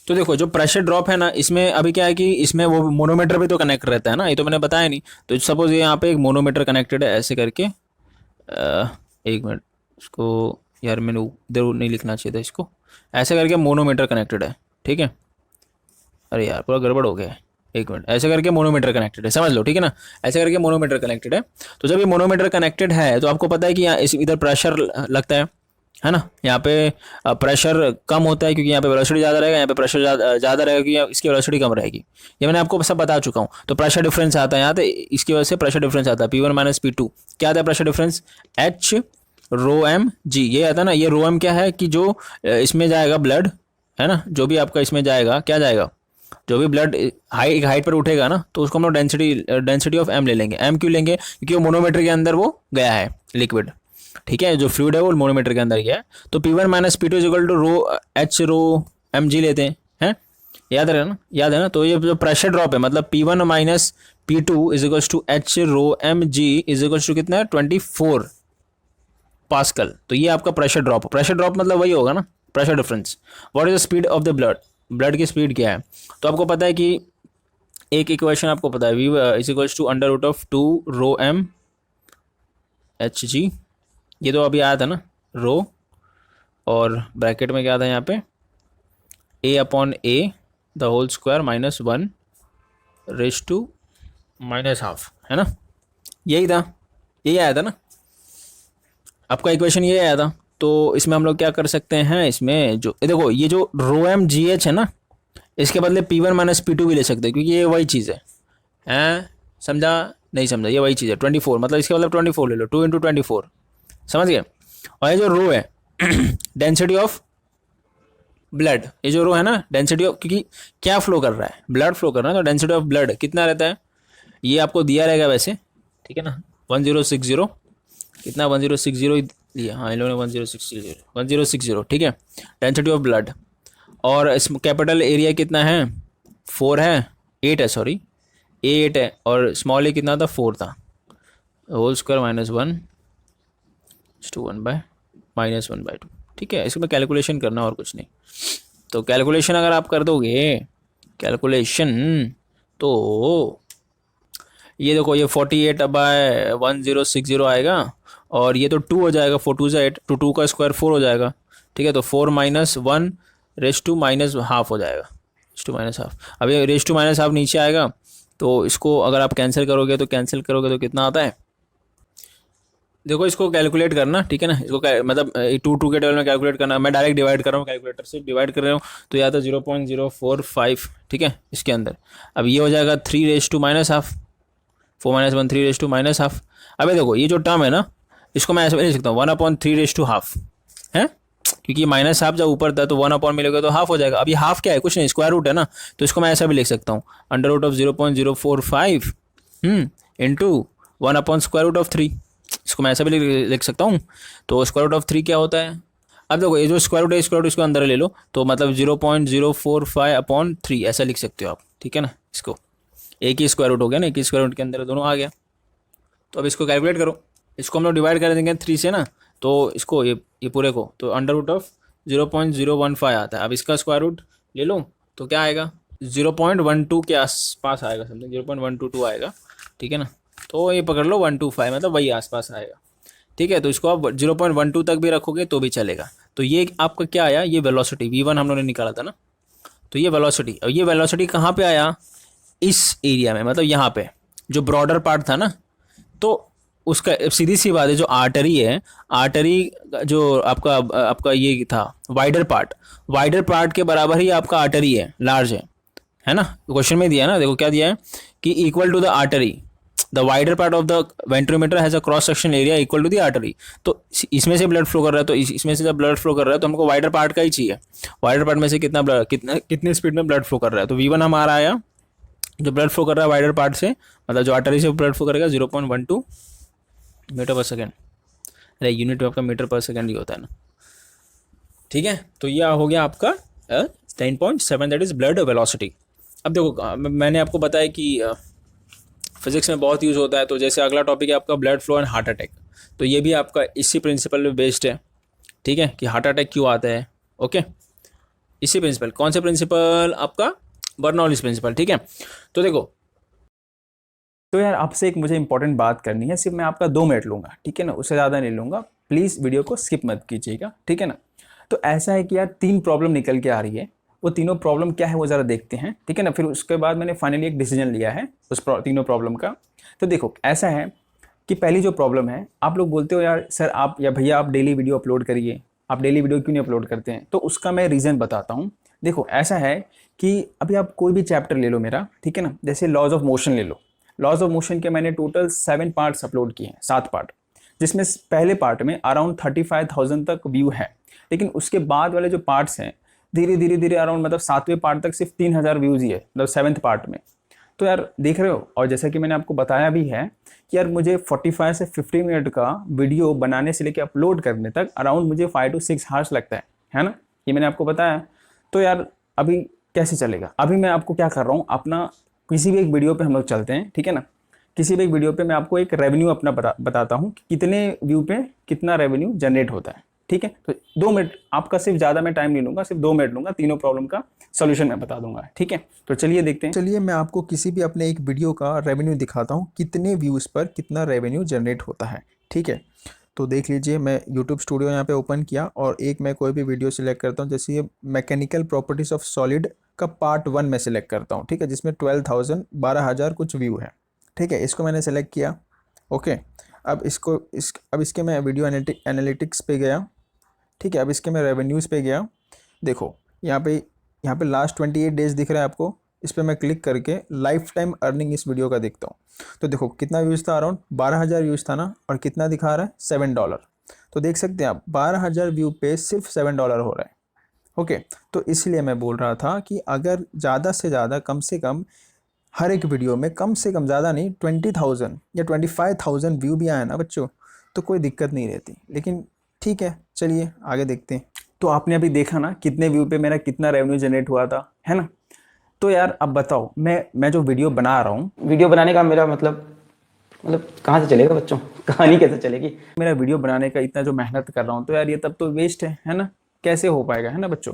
तो देखो जो प्रेशर ड्रॉप है ना, इसमें अभी क्या है कि इसमें वो मोनोमीटर भी तो कनेक्ट रहता है ना, ये तो मैंने बताया नहीं। तो सपोज ये यहाँ पे एक मोनोमीटर कनेक्टेड है ऐसे करके, एक मिनट, इसको यार मैंने इधर नहीं लिखना चाहिए था, इसको ऐसे करके मोनोमीटर कनेक्टेड है, ठीक है। अरे यार पूरा गड़बड़ हो गया है, एक मिनट, ऐसे करके मोनोमीटर कनेक्टेड है, समझ लो, ठीक है ना। ऐसे करके मोनोमीटर कनेक्टेड है। तो जब ये मोनोमीटर कनेक्टेड है तो आपको पता है कि यहाँ इधर प्रेशर लगता है ना। यहाँ पे प्रेशर कम होता है क्योंकि यहाँ पे वेलोसिटी ज़्यादा रहेगा, यहाँ पे प्रेशर ज़्यादा रहेगा क्योंकि इसकी वेलोसिटी कम रहेगी। ये मैंने आपको सब बता चुका हूँ। तो प्रेशर डिफरेंस आता है यहाँ पे, इसकी वजह से प्रेशर डिफरेंस आता है P1 - P2। क्या आता है pressure difference, H ρm g, ये आता है ना। ये ρm क्या है कि जो इसमें जाएगा ब्लड, है ना, जो भी आपका इसमें जाएगा, क्या जाएगा, जो भी ब्लड हाइट पर उठेगा ना, तो उसको हम लोग डेंसिटी ऑफ m ले लेंगे। m क्यों लेंगे, क्योंकि वो मोनोमीटर के अंदर वो गया है लिक्विड, ठीक है। जो फ्लूइड है वो मोनोमीटर के अंदर गया है। तो P1 - P2 is equal to H ρm g लेते हैं, याद है ना। तो ये जो प्रेशर ड्रॉप है मतलब P1 - P2 is equal to H ρm g is equal to कितना है, 24 पास्कल। तो ये आपका प्रेशर ड्रॉप मतलब वही होगा ना, pressure difference. What is the speed of the blood की स्पीड क्या है। तो आपको पता है कि एक इक्वेशन आपको पता है, V is equal to √2 ρm Hg। ये तो अभी आया था ना, रो, और ब्रैकेट में क्या था यहाँ पे, A/A the whole square -1 raise to -½ है ना। यही था, यही आया था ना, आपका इक्वेशन ये आया था। तो इसमें हम लोग क्या कर सकते हैं, इसमें जो देखो ये जो ρmgh है ना, इसके बदले P1 - P2 भी ले सकते हैं क्योंकि ये वही चीज़ है, समझा नहीं समझा, ये वही चीज़ है। 24 मतलब इसके मतलब 24 ले लो, 2 × 24, समझ गए। और ये जो रो है डेंसिटी ऑफ ब्लड, ये जो रो है ना डेंसिटी ऑफ, क्योंकि क्या फ्लो कर रहा है, ब्लड फ्लो कर रहा है, तो डेंसिटी ऑफ ब्लड कितना रहता है, ये आपको दिया रहेगा वैसे, ठीक है ना। 1060 कितना, 1060 ही दिया, हाँ इन लोगों ने 1060, ठीक है, डेंसिटी ऑफ ब्लड। और इस कैपिटल एरिया कितना है, 4 है, 8 है, सॉरी A8 है, और स्मॉल ए कितना था, 4 था, होल स्क्वायर -1 1/-2, ठीक है। इसको मैं कैलकुलेशन करना और कुछ नहीं। तो कैलकुलेशन अगर आप कर दोगे, कैलकुलेशन, तो ये देखो ये 48/1060 आएगा, और ये तो 2 हो जाएगा, 4 2 8, तो 2 का स्क्वायर 4 हो जाएगा, ठीक है। तो 4 minus 1 raise to minus half हो जाएगा, रेस टू माइनस हाफ। अब ये रेस टू माइनस हाफ नीचे आएगा, तो इसको अगर आप कैंसिल करोगे तो कितना आता है, देखो इसको कैलकुलेट करना, ठीक है ना। इसको मतलब 2 के टेबल में कैलकुलेट करना, मैं डायरेक्ट डिवाइड कर रहा हूँ, कैलकुलेटर से डिवाइड कर रहा हूँ, तो या तो 0.045, ठीक है, इसके अंदर। अब ये हो जाएगा 3 raise to minus half, 4 minus 1 3 raise to minus half. अबे देखो ये जो टर्म है ना, इसको मैं ऐसे भी लिख सकता हूँ 1/3 रेस टू हाफ है, क्योंकि माइनस हाफ जब ऊपर था तो 1 मिलेगा तो हाफ हो जाएगा। अब ये हाफ क्या है, कुछ नहीं, स्क्वायर रूट है ना, तो इसको मैं ऐसा भी लिख सकता हूँ √of 0.045 इंटू 1/√3, इसको मैं ऐसा भी लिख सकता हूँ। तो √3 क्या होता है, अब देखो ये जो स्क्वायर रूट है, स्क्वायर रूट इसको अंदर ले लो, तो मतलब 0.045/3 ऐसा लिख सकते हो आप, ठीक है ना। इसको एक ही स्क्वायर रूट हो गया ना, एक ही स्क्वायर रूट के अंदर दोनों आ गया। तो अब इसको कैलकुलेट करो, इसको हम लोग डिवाइड कर देंगे 3 से ना, तो इसको ये पूरे को तो √of 0.015 आता है। अब इसका स्क्वायर रूट ले लो तो क्या आएगा, 0.12 के आसपास आएगा, समथिंग 0.122 आएगा, ठीक है ना। तो ये पकड़ लो 125, मतलब वही आसपास आएगा, ठीक है। तो इसको आप 0.12 तक भी रखोगे तो भी चलेगा। तो ये आपका क्या आया, ये वेलोसिटी v1 हम लोगों ने निकाला था ना, तो ये वेलोसिटी, और ये वेलोसिटी कहाँ पे आया, इस एरिया में, मतलब यहाँ पे जो ब्रॉडर पार्ट था ना, तो उसका सीधी सी बात है, जो आर्टरी है, आर्टरी जो आपका ये था वाइडर पार्ट के बराबर ही आपका आर्टरी है, लार्ज है ना। क्वेश्चन में दिया है ना, देखो क्या दिया है कि equal to the artery, the wider part of the venturimeter has a cross section area equal to the artery. तो इसमें से ब्लड फ्लो कर रहा है, तो इसमें से जब ब्लड फ्लो कर रहा है तो हमको वाइडर पार्ट का ही चाहिए, वाइडर पार्ट में से कितने स्पीड में ब्लड फ्लो कर रहा है। तो v1 हमारा आया, जो ब्लड फ्लो कर रहा है वाइडर पार्ट से, मतलब जो आर्टरी से ब्लड फ्लो करेगा 0.12 मीटर पर सेकेंड, अरे यूनिट आपका मीटर पर सेकेंड ही होता है ना, ठीक है। तो यह हो गया आपका 10.7, दैट इज ब्लड वेलोसिटी। अब देखो मैंने आपको बताया कि फिजिक्स में बहुत यूज़ होता है, तो जैसे अगला टॉपिक है आपका blood flow and heart attack, तो ये भी आपका इसी प्रिंसिपल पे बेस्ड है, ठीक है, कि हार्ट अटैक क्यों आता है, ओके। इसी प्रिंसिपल, कौन से प्रिंसिपल, आपका बर्नौलीज प्रिंसिपल, ठीक है। तो देखो, तो यार आपसे एक मुझे इंपॉर्टेंट बात करनी है, सिर्फ मैं आपका 2 मिनट लूँगा, ठीक है ना, उससे ज़्यादा नहीं लूँगा, प्लीज़ वीडियो को स्किप मत कीजिएगा, ठीक है ना। तो ऐसा है कि यार 3 प्रॉब्लम निकल के आ रही है, वो तीनों प्रॉब्लम क्या है वो ज़रा देखते हैं, ठीक है ना। फिर उसके बाद मैंने फाइनली एक डिसीजन लिया है उस तीनों प्रॉब्लम का। तो देखो ऐसा है कि पहली जो प्रॉब्लम है, आप लोग बोलते हो यार सर आप या भैया आप डेली वीडियो अपलोड करिए, आप डेली वीडियो क्यों नहीं अपलोड करते हैं। तो उसका मैं रीज़न बताता हूँ। देखो ऐसा है कि अभी आप कोई भी चैप्टर ले लो मेरा, ठीक है ना, जैसे लॉज ऑफ मोशन ले लो। लॉज ऑफ मोशन के मैंने टोटल 7 पार्ट्स अपलोड किए हैं, 7 पार्ट, जिसमें पहले पार्ट में अराउंड 35,000 तक व्यू है, लेकिन उसके बाद वाले जो पार्ट्स हैं धीरे धीरे धीरे अराउंड मतलब 7वें पार्ट तक सिर्फ 3,000 व्यूज़ ही है, मतलब 7th पार्ट में। तो यार देख रहे हो, और जैसा कि मैंने आपको बताया भी है कि यार मुझे 45 से 50 मिनट का वीडियो बनाने से लेकर अपलोड करने तक अराउंड मुझे 5 to 6 आवर्स लगता है ना, ये मैंने आपको बताया। तो यार अभी कैसे चलेगा, अभी मैं आपको क्या कर रहा हूँ, अपना किसी भी एक वीडियो पे हम लोग चलते हैं, ठीक है ना। किसी भी एक वीडियो पे मैं आपको एक रेवेन्यू अपना बताता हूँ कि कितने व्यू पे कितना रेवेन्यू जनरेट होता है, ठीक है। तो 2 मिनट आपका, सिर्फ ज़्यादा मैं टाइम नहीं लूँगा, सिर्फ 2 मिनट लूँगा, तीनों प्रॉब्लम का सोल्यूशन मैं बता दूंगा, ठीक है। तो चलिए देखते हैं। चलिए मैं आपको किसी भी अपने एक वीडियो का रेवेन्यू दिखाता हूँ, कितने व्यूज़ पर कितना रेवेन्यू जनरेट होता है, ठीक है। तो देख लीजिए, मैं यूट्यूब स्टूडियो यहाँ पे ओपन किया और एक मैं कोई भी वीडियो सिलेक्ट करता हूँ, जैसे ये मैकेनिकल प्रॉपर्टीज़ ऑफ सॉलिड का पार्ट 1 में सिलेक्ट करता हूँ, ठीक है, जिसमें 12,000 कुछ व्यू है, ठीक है। इसको मैंने सेलेक्ट किया, ओके। अब इसके मैं वीडियो एनालिटिक्स पे गया, ठीक है। अब इसके मैं रेवेन्यूज़ पे गया, देखो यहाँ पे लास्ट 28 डेज दिख रहा है आपको, इस पर मैं क्लिक करके लाइफ टाइम अर्निंग इस वीडियो का देखता हूँ। तो देखो कितना व्यूज़ था, अराउंड 12,000 व्यूज़ था ना, और कितना दिखा रहा है, $7। तो देख सकते हैं आप 12,000 व्यू पे सिर्फ $7 हो रहा है, ओके। तो इसलिए मैं बोल रहा था कि अगर ज़्यादा से ज़्यादा कम से कम हर एक वीडियो में कम से कम, ज़्यादा नहीं, 20,000 या 25,000 व्यू भी आए ना बच्चों, तो कोई दिक्कत नहीं रहती। लेकिन ठीक है, चलिए आगे देखते हैं। तो आपने अभी देखा ना कितने व्यू पे मेरा कितना रेवेन्यू जनरेट हुआ था, है ना। तो यार अब बताओ, मैं जो वीडियो बना रहा हूँ, वीडियो बनाने का मेरा मतलब कहाँ से चलेगा बच्चों, कहानी कैसे चलेगी। मेरा वीडियो बनाने का इतना जो मेहनत कर रहा हूँ, तो यार ये तब तो वेस्ट है ना, कैसे हो पाएगा, है ना बच्चों।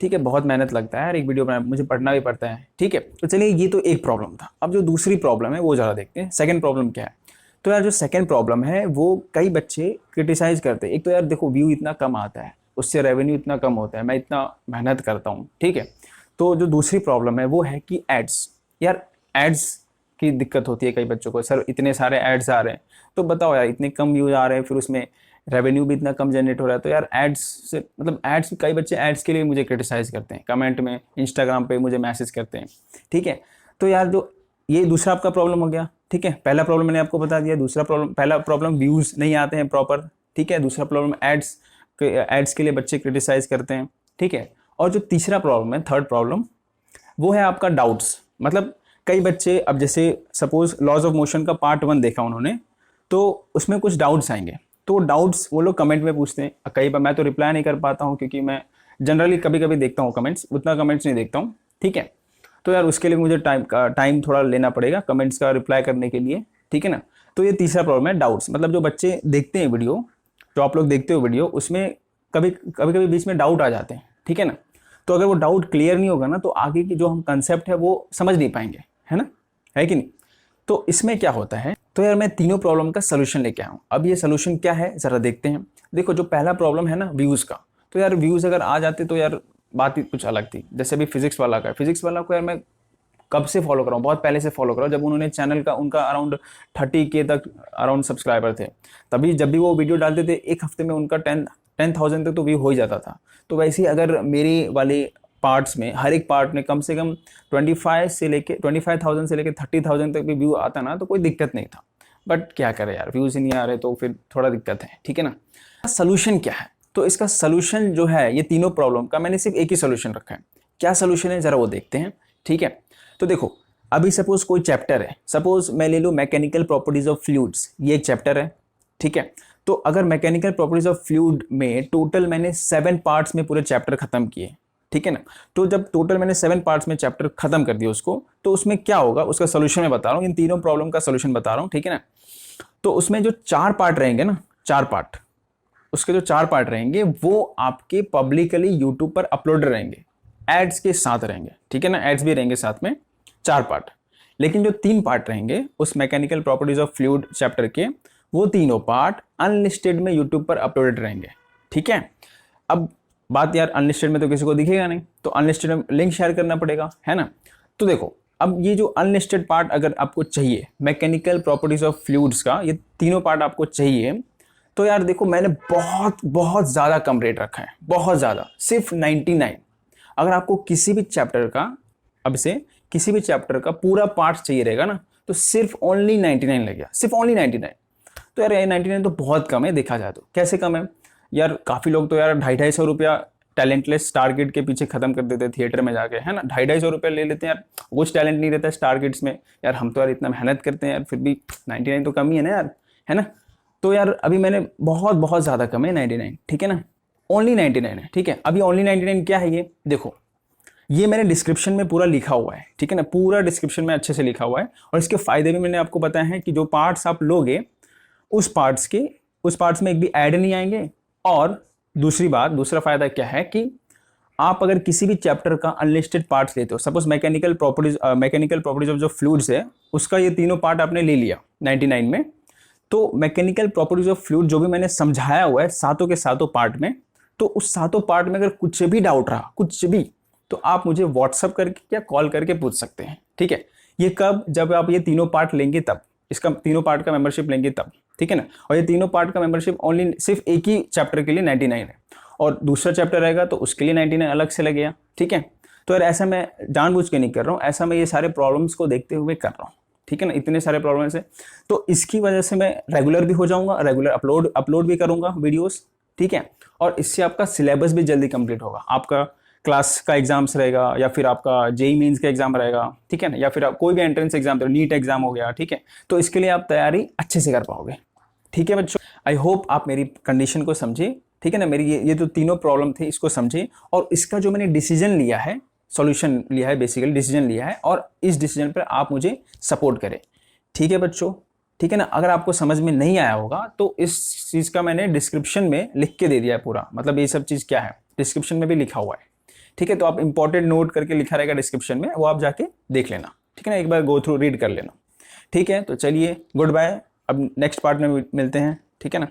ठीक है, बहुत मेहनत लगता है यार एक वीडियो बनाने, मुझे पढ़ना भी पड़ता है। ठीक है, तो चलिए ये तो एक प्रॉब्लम था। अब जो दूसरी प्रॉब्लम है वो ज़रा देखते हैं, सेकंड प्रॉब्लम क्या है। तो यार जो सेकंड प्रॉब्लम है वो कई बच्चे क्रिटिसाइज करते हैं। एक तो यार देखो व्यू इतना कम आता है, उससे रेवेन्यू इतना कम होता है, मैं इतना मेहनत करता हूँ। ठीक है, तो जो दूसरी प्रॉब्लम है वो है कि एड्स, यार एड्स की दिक्कत होती है कई बच्चों को। सर इतने सारे एड्स आ रहे हैं, तो बताओ यार इतने कम व्यूज आ रहे हैं, फिर उसमें रेवेन्यू भी इतना कम जनरेट हो रहा है, तो यार एड्स से मतलब एड्स, कई बच्चे एड्स के लिए मुझे क्रिटिसाइज करते हैं, कमेंट में, इंस्टाग्राम पे मुझे मैसेज करते हैं। ठीक है, तो यार जो ये दूसरा आपका प्रॉब्लम हो गया। ठीक है, पहला प्रॉब्लम मैंने आपको बता दिया, दूसरा प्रॉब्लम, पहला प्रॉब्लम व्यूज नहीं आते हैं प्रॉपर। ठीक है, दूसरा प्रॉब्लम एड्स के लिए बच्चे क्रिटिसाइज करते हैं। ठीक है, और जो तीसरा प्रॉब्लम है, थर्ड प्रॉब्लम, वो है आपका डाउट्स। मतलब कई बच्चे, अब जैसे सपोज लॉज ऑफ मोशन का पार्ट 1 देखा उन्होंने, तो उसमें कुछ डाउट्स आएंगे, तो डाउट्स वो लोग कमेंट में पूछते हैं। कई बार मैं तो रिप्लाई नहीं कर पाता हूँ, क्योंकि मैं जनरली कभी कभी देखता हूँ कमेंट्स, उतना कमेंट्स नहीं देखता हूँ। ठीक है, तो यार उसके लिए मुझे टाइम थोड़ा लेना पड़ेगा कमेंट्स का रिप्लाई करने के लिए। ठीक है ना, तो ये तीसरा प्रॉब्लम है, डाउट्स। मतलब जो बच्चे देखते हैं वीडियो, जो आप लोग देखते हो वीडियो, उसमें कभी कभी बीच में डाउट आ जाते हैं। ठीक है ना, तो अगर वो डाउट क्लियर नहीं होगा ना, तो आगे की जो हम कंसेप्ट है वो समझ नहीं पाएंगे, है ना, है कि नहीं। तो इसमें क्या होता है, तो यार मैं तीनों प्रॉब्लम का सोल्यूशन लेके आया हूँ। अब ये सोल्यूशन क्या है ज़रा देखते हैं। देखो जो पहला प्रॉब्लम है ना व्यूज़ का, तो यार व्यूज़ अगर आ जाते तो यार बात ही कुछ अलग थी। जैसे अभी फिजिक्स वाला का है, फिजिक्स वाला को यार मैं कब से फॉलो कर रहा हूँ, बहुत पहले से फॉलो कर रहा हूँ, जब उन्होंने चैनल का, उनका अराउंड 30K तक अराउंड सब्सक्राइबर थे, तभी जब भी वो वीडियो डालते थे एक हफ्ते में उनका 10,000 तक तो व्यू हो ही जाता था। तो वैसे ही अगर मेरे वाले पार्ट्स में, हर एक पार्ट में कम से कम 25,000 से लेके 30,000 तक भी व्यू आता ना, तो कोई दिक्कत नहीं था। बट क्या करें यार, व्यूज़ ही नहीं आ रहे, तो फिर थोड़ा दिक्कत है। ठीक है ना, सोल्यूशन क्या है, तो इसका सोल्यूशन जो है, ये तीनों प्रॉब्लम का मैंने सिर्फ एक ही सोल्यूशन रखा है। क्या सोल्यूशन है ज़रा वो देखते हैं। ठीक है, तो देखो अभी सपोज कोई चैप्टर है, सपोज मैं ले लूँ मैकेनिकल प्रॉपर्टीज ऑफ फ्लूइड्स, ये एक चैप्टर है। ठीक है, तो अगर मैकेनिकल प्रॉपर्टीज ऑफ फ्लूइड में टोटल मैंने 7 पार्ट्स में पूरे चैप्टर खत्म किए, ठीक है ना, तो जब टोटल मैंने 7 पार्ट्स में चैप्टर खत्म कर दिया उसको, तो उसमें क्या होगा, उसका सोल्यूशन मैं बता रहा हूँ, इन तीनों प्रॉब्लम का सोल्यूशन बता रहा हूँ। ठीक है ना, तो उसमें जो 4 पार्ट रहेंगे ना, 4 पार्ट, उसके जो 4 पार्ट रहेंगे वो आपके पब्लिकली यूट्यूब पर अपलोड रहेंगे, एड्स के साथ रहेंगे। ठीक है ना, एड्स भी रहेंगे साथ में, 4 पार्ट। लेकिन जो 3 पार्ट रहेंगे उस mechanical properties of fluid chapter के, वो तीनों पार्ट अनलिस्टेड में यूट्यूब पर अपलोडेड रहेंगे। ठीक है, अब बात यार अनलिस्टेड में तो किसी को दिखेगा नहीं, तो अनलिस्टेड में लिंक शेयर करना पड़ेगा, है ना। तो देखो अब ये जो अनलिस्टेड पार्ट अगर आपको चाहिए, मैकेनिकल प्रॉपर्टीज ऑफ फ्लूइड्स का ये तीनों पार्ट आपको चाहिए, तो यार देखो मैंने बहुत बहुत ज़्यादा कम रेट रखा है, बहुत ज़्यादा, सिर्फ 99। अगर आपको किसी भी चैप्टर का, अब से किसी भी चैप्टर का पूरा पार्ट चाहिए रहेगा ना, तो सिर्फ ओनली 99 लगेगा, सिर्फ ओनली 99। तो यार ये 99 तो बहुत कम है, देखा जाए तो। कैसे कम है यार, काफ़ी लोग तो यार 250-250 रुपया टैलेंटलेस स्टार किड के पीछे खत्म कर देते थिएटर में जाके, है ना, 250-250 रुपया ले लेते हैं यार, कुछ टैलेंट नहीं रहता स्टार किड्स में। यार हम तो यार इतना मेहनत करते हैं यार, फिर भी 99 तो कम ही है ना यार, है ना। तो यार अभी मैंने बहुत बहुत ज़्यादा कम है 99, ठीक है ना, ओनली 99 है। ठीक है, अभी ओनली 99 क्या है ये देखो, ये मैंने डिस्क्रिप्शन में पूरा लिखा हुआ है, ठीक है ना, पूरा डिस्क्रिप्शन में अच्छे से लिखा हुआ है। और इसके फ़ायदे भी मैंने आपको बताया है कि जो पार्ट्स आप लोगे उस पार्ट्स में एक भी ऐड नहीं आएंगे। और दूसरी बात, दूसरा फ़ायदा क्या है कि आप अगर किसी भी चैप्टर का अनलिस्टेड पार्ट्स लेते हो, सपोज मैकेनिकल प्रॉपर्टीज ऑफ जो फ्लूइड्स है उसका ये तीनों पार्ट आपने ले लिया 99 में, तो मैकेनिकल प्रॉपर्टीज ऑफ फ्लूइड जो भी मैंने समझाया हुआ है सातों के सातों पार्ट में, तो उस सातों पार्ट में अगर कुछ भी डाउट रहा, कुछ भी, तो आप मुझे व्हाट्सअप करके या कॉल करके पूछ सकते हैं। ठीक है, ये कब, जब आप ये तीनों पार्ट लेंगे तब, इसका तीनों पार्ट का मेंबरशिप लेंगे तब, ठीक है ना। और ये तीनों पार्ट का मेंबरशिप ओनली सिर्फ एक ही चैप्टर के लिए 99 है, और दूसरा चैप्टर रहेगा तो उसके लिए 99 अलग से लगेगा। ठीक है, तो यार ऐसा मैं जानबूझ के नहीं कर रहा हूँ, ऐसा मैं ये सारे प्रॉब्लम्स को देखते हुए कर रहा हूँ, ठीक है ना, इतने सारे प्रॉब्लम्स है। तो इसकी वजह से मैं रेगुलर भी हो जाऊँगा, रेगुलर अपलोड भी करूँगा वीडियोज़, ठीक है। और इससे आपका सिलेबस भी जल्दी कंप्लीट होगा, आपका क्लास का एग्जाम्स रहेगा, या फिर आपका जेई मीन्स का एग्जाम रहेगा, ठीक है ना, या फिर आप कोई भी एंट्रेंस एग्जाम, तो नीट एग्जाम हो गया, ठीक है। तो इसके लिए आप तैयारी अच्छे से कर पाओगे, ठीक है बच्चों। आई होप आप मेरी कंडीशन को समझे, ठीक है ना, मेरी ये जो तीनों प्रॉब्लम थे इसको समझे, और इसका जो मैंने डिसीजन लिया है, सॉल्यूशन लिया है, बेसिकली डिसीजन लिया है, और इस डिसीजन पर आप मुझे सपोर्ट करें, ठीक है बच्चों, ठीक है ना। अगर आपको समझ में नहीं आया होगा तो इस चीज़ का मैंने डिस्क्रिप्शन में लिख के दे दिया है पूरा, मतलब ये सब चीज़ क्या है डिस्क्रिप्शन में भी लिखा हुआ है, ठीक है, तो आप इंपॉर्टेंट नोट करके लिखा रहेगा डिस्क्रिप्शन में, वो आप जाके देख लेना, ठीक है ना, एक बार गो थ्रू रीड कर लेना। ठीक है, तो चलिए गुड बाय, अब नेक्स्ट पार्ट में मिलते हैं, ठीक है ना।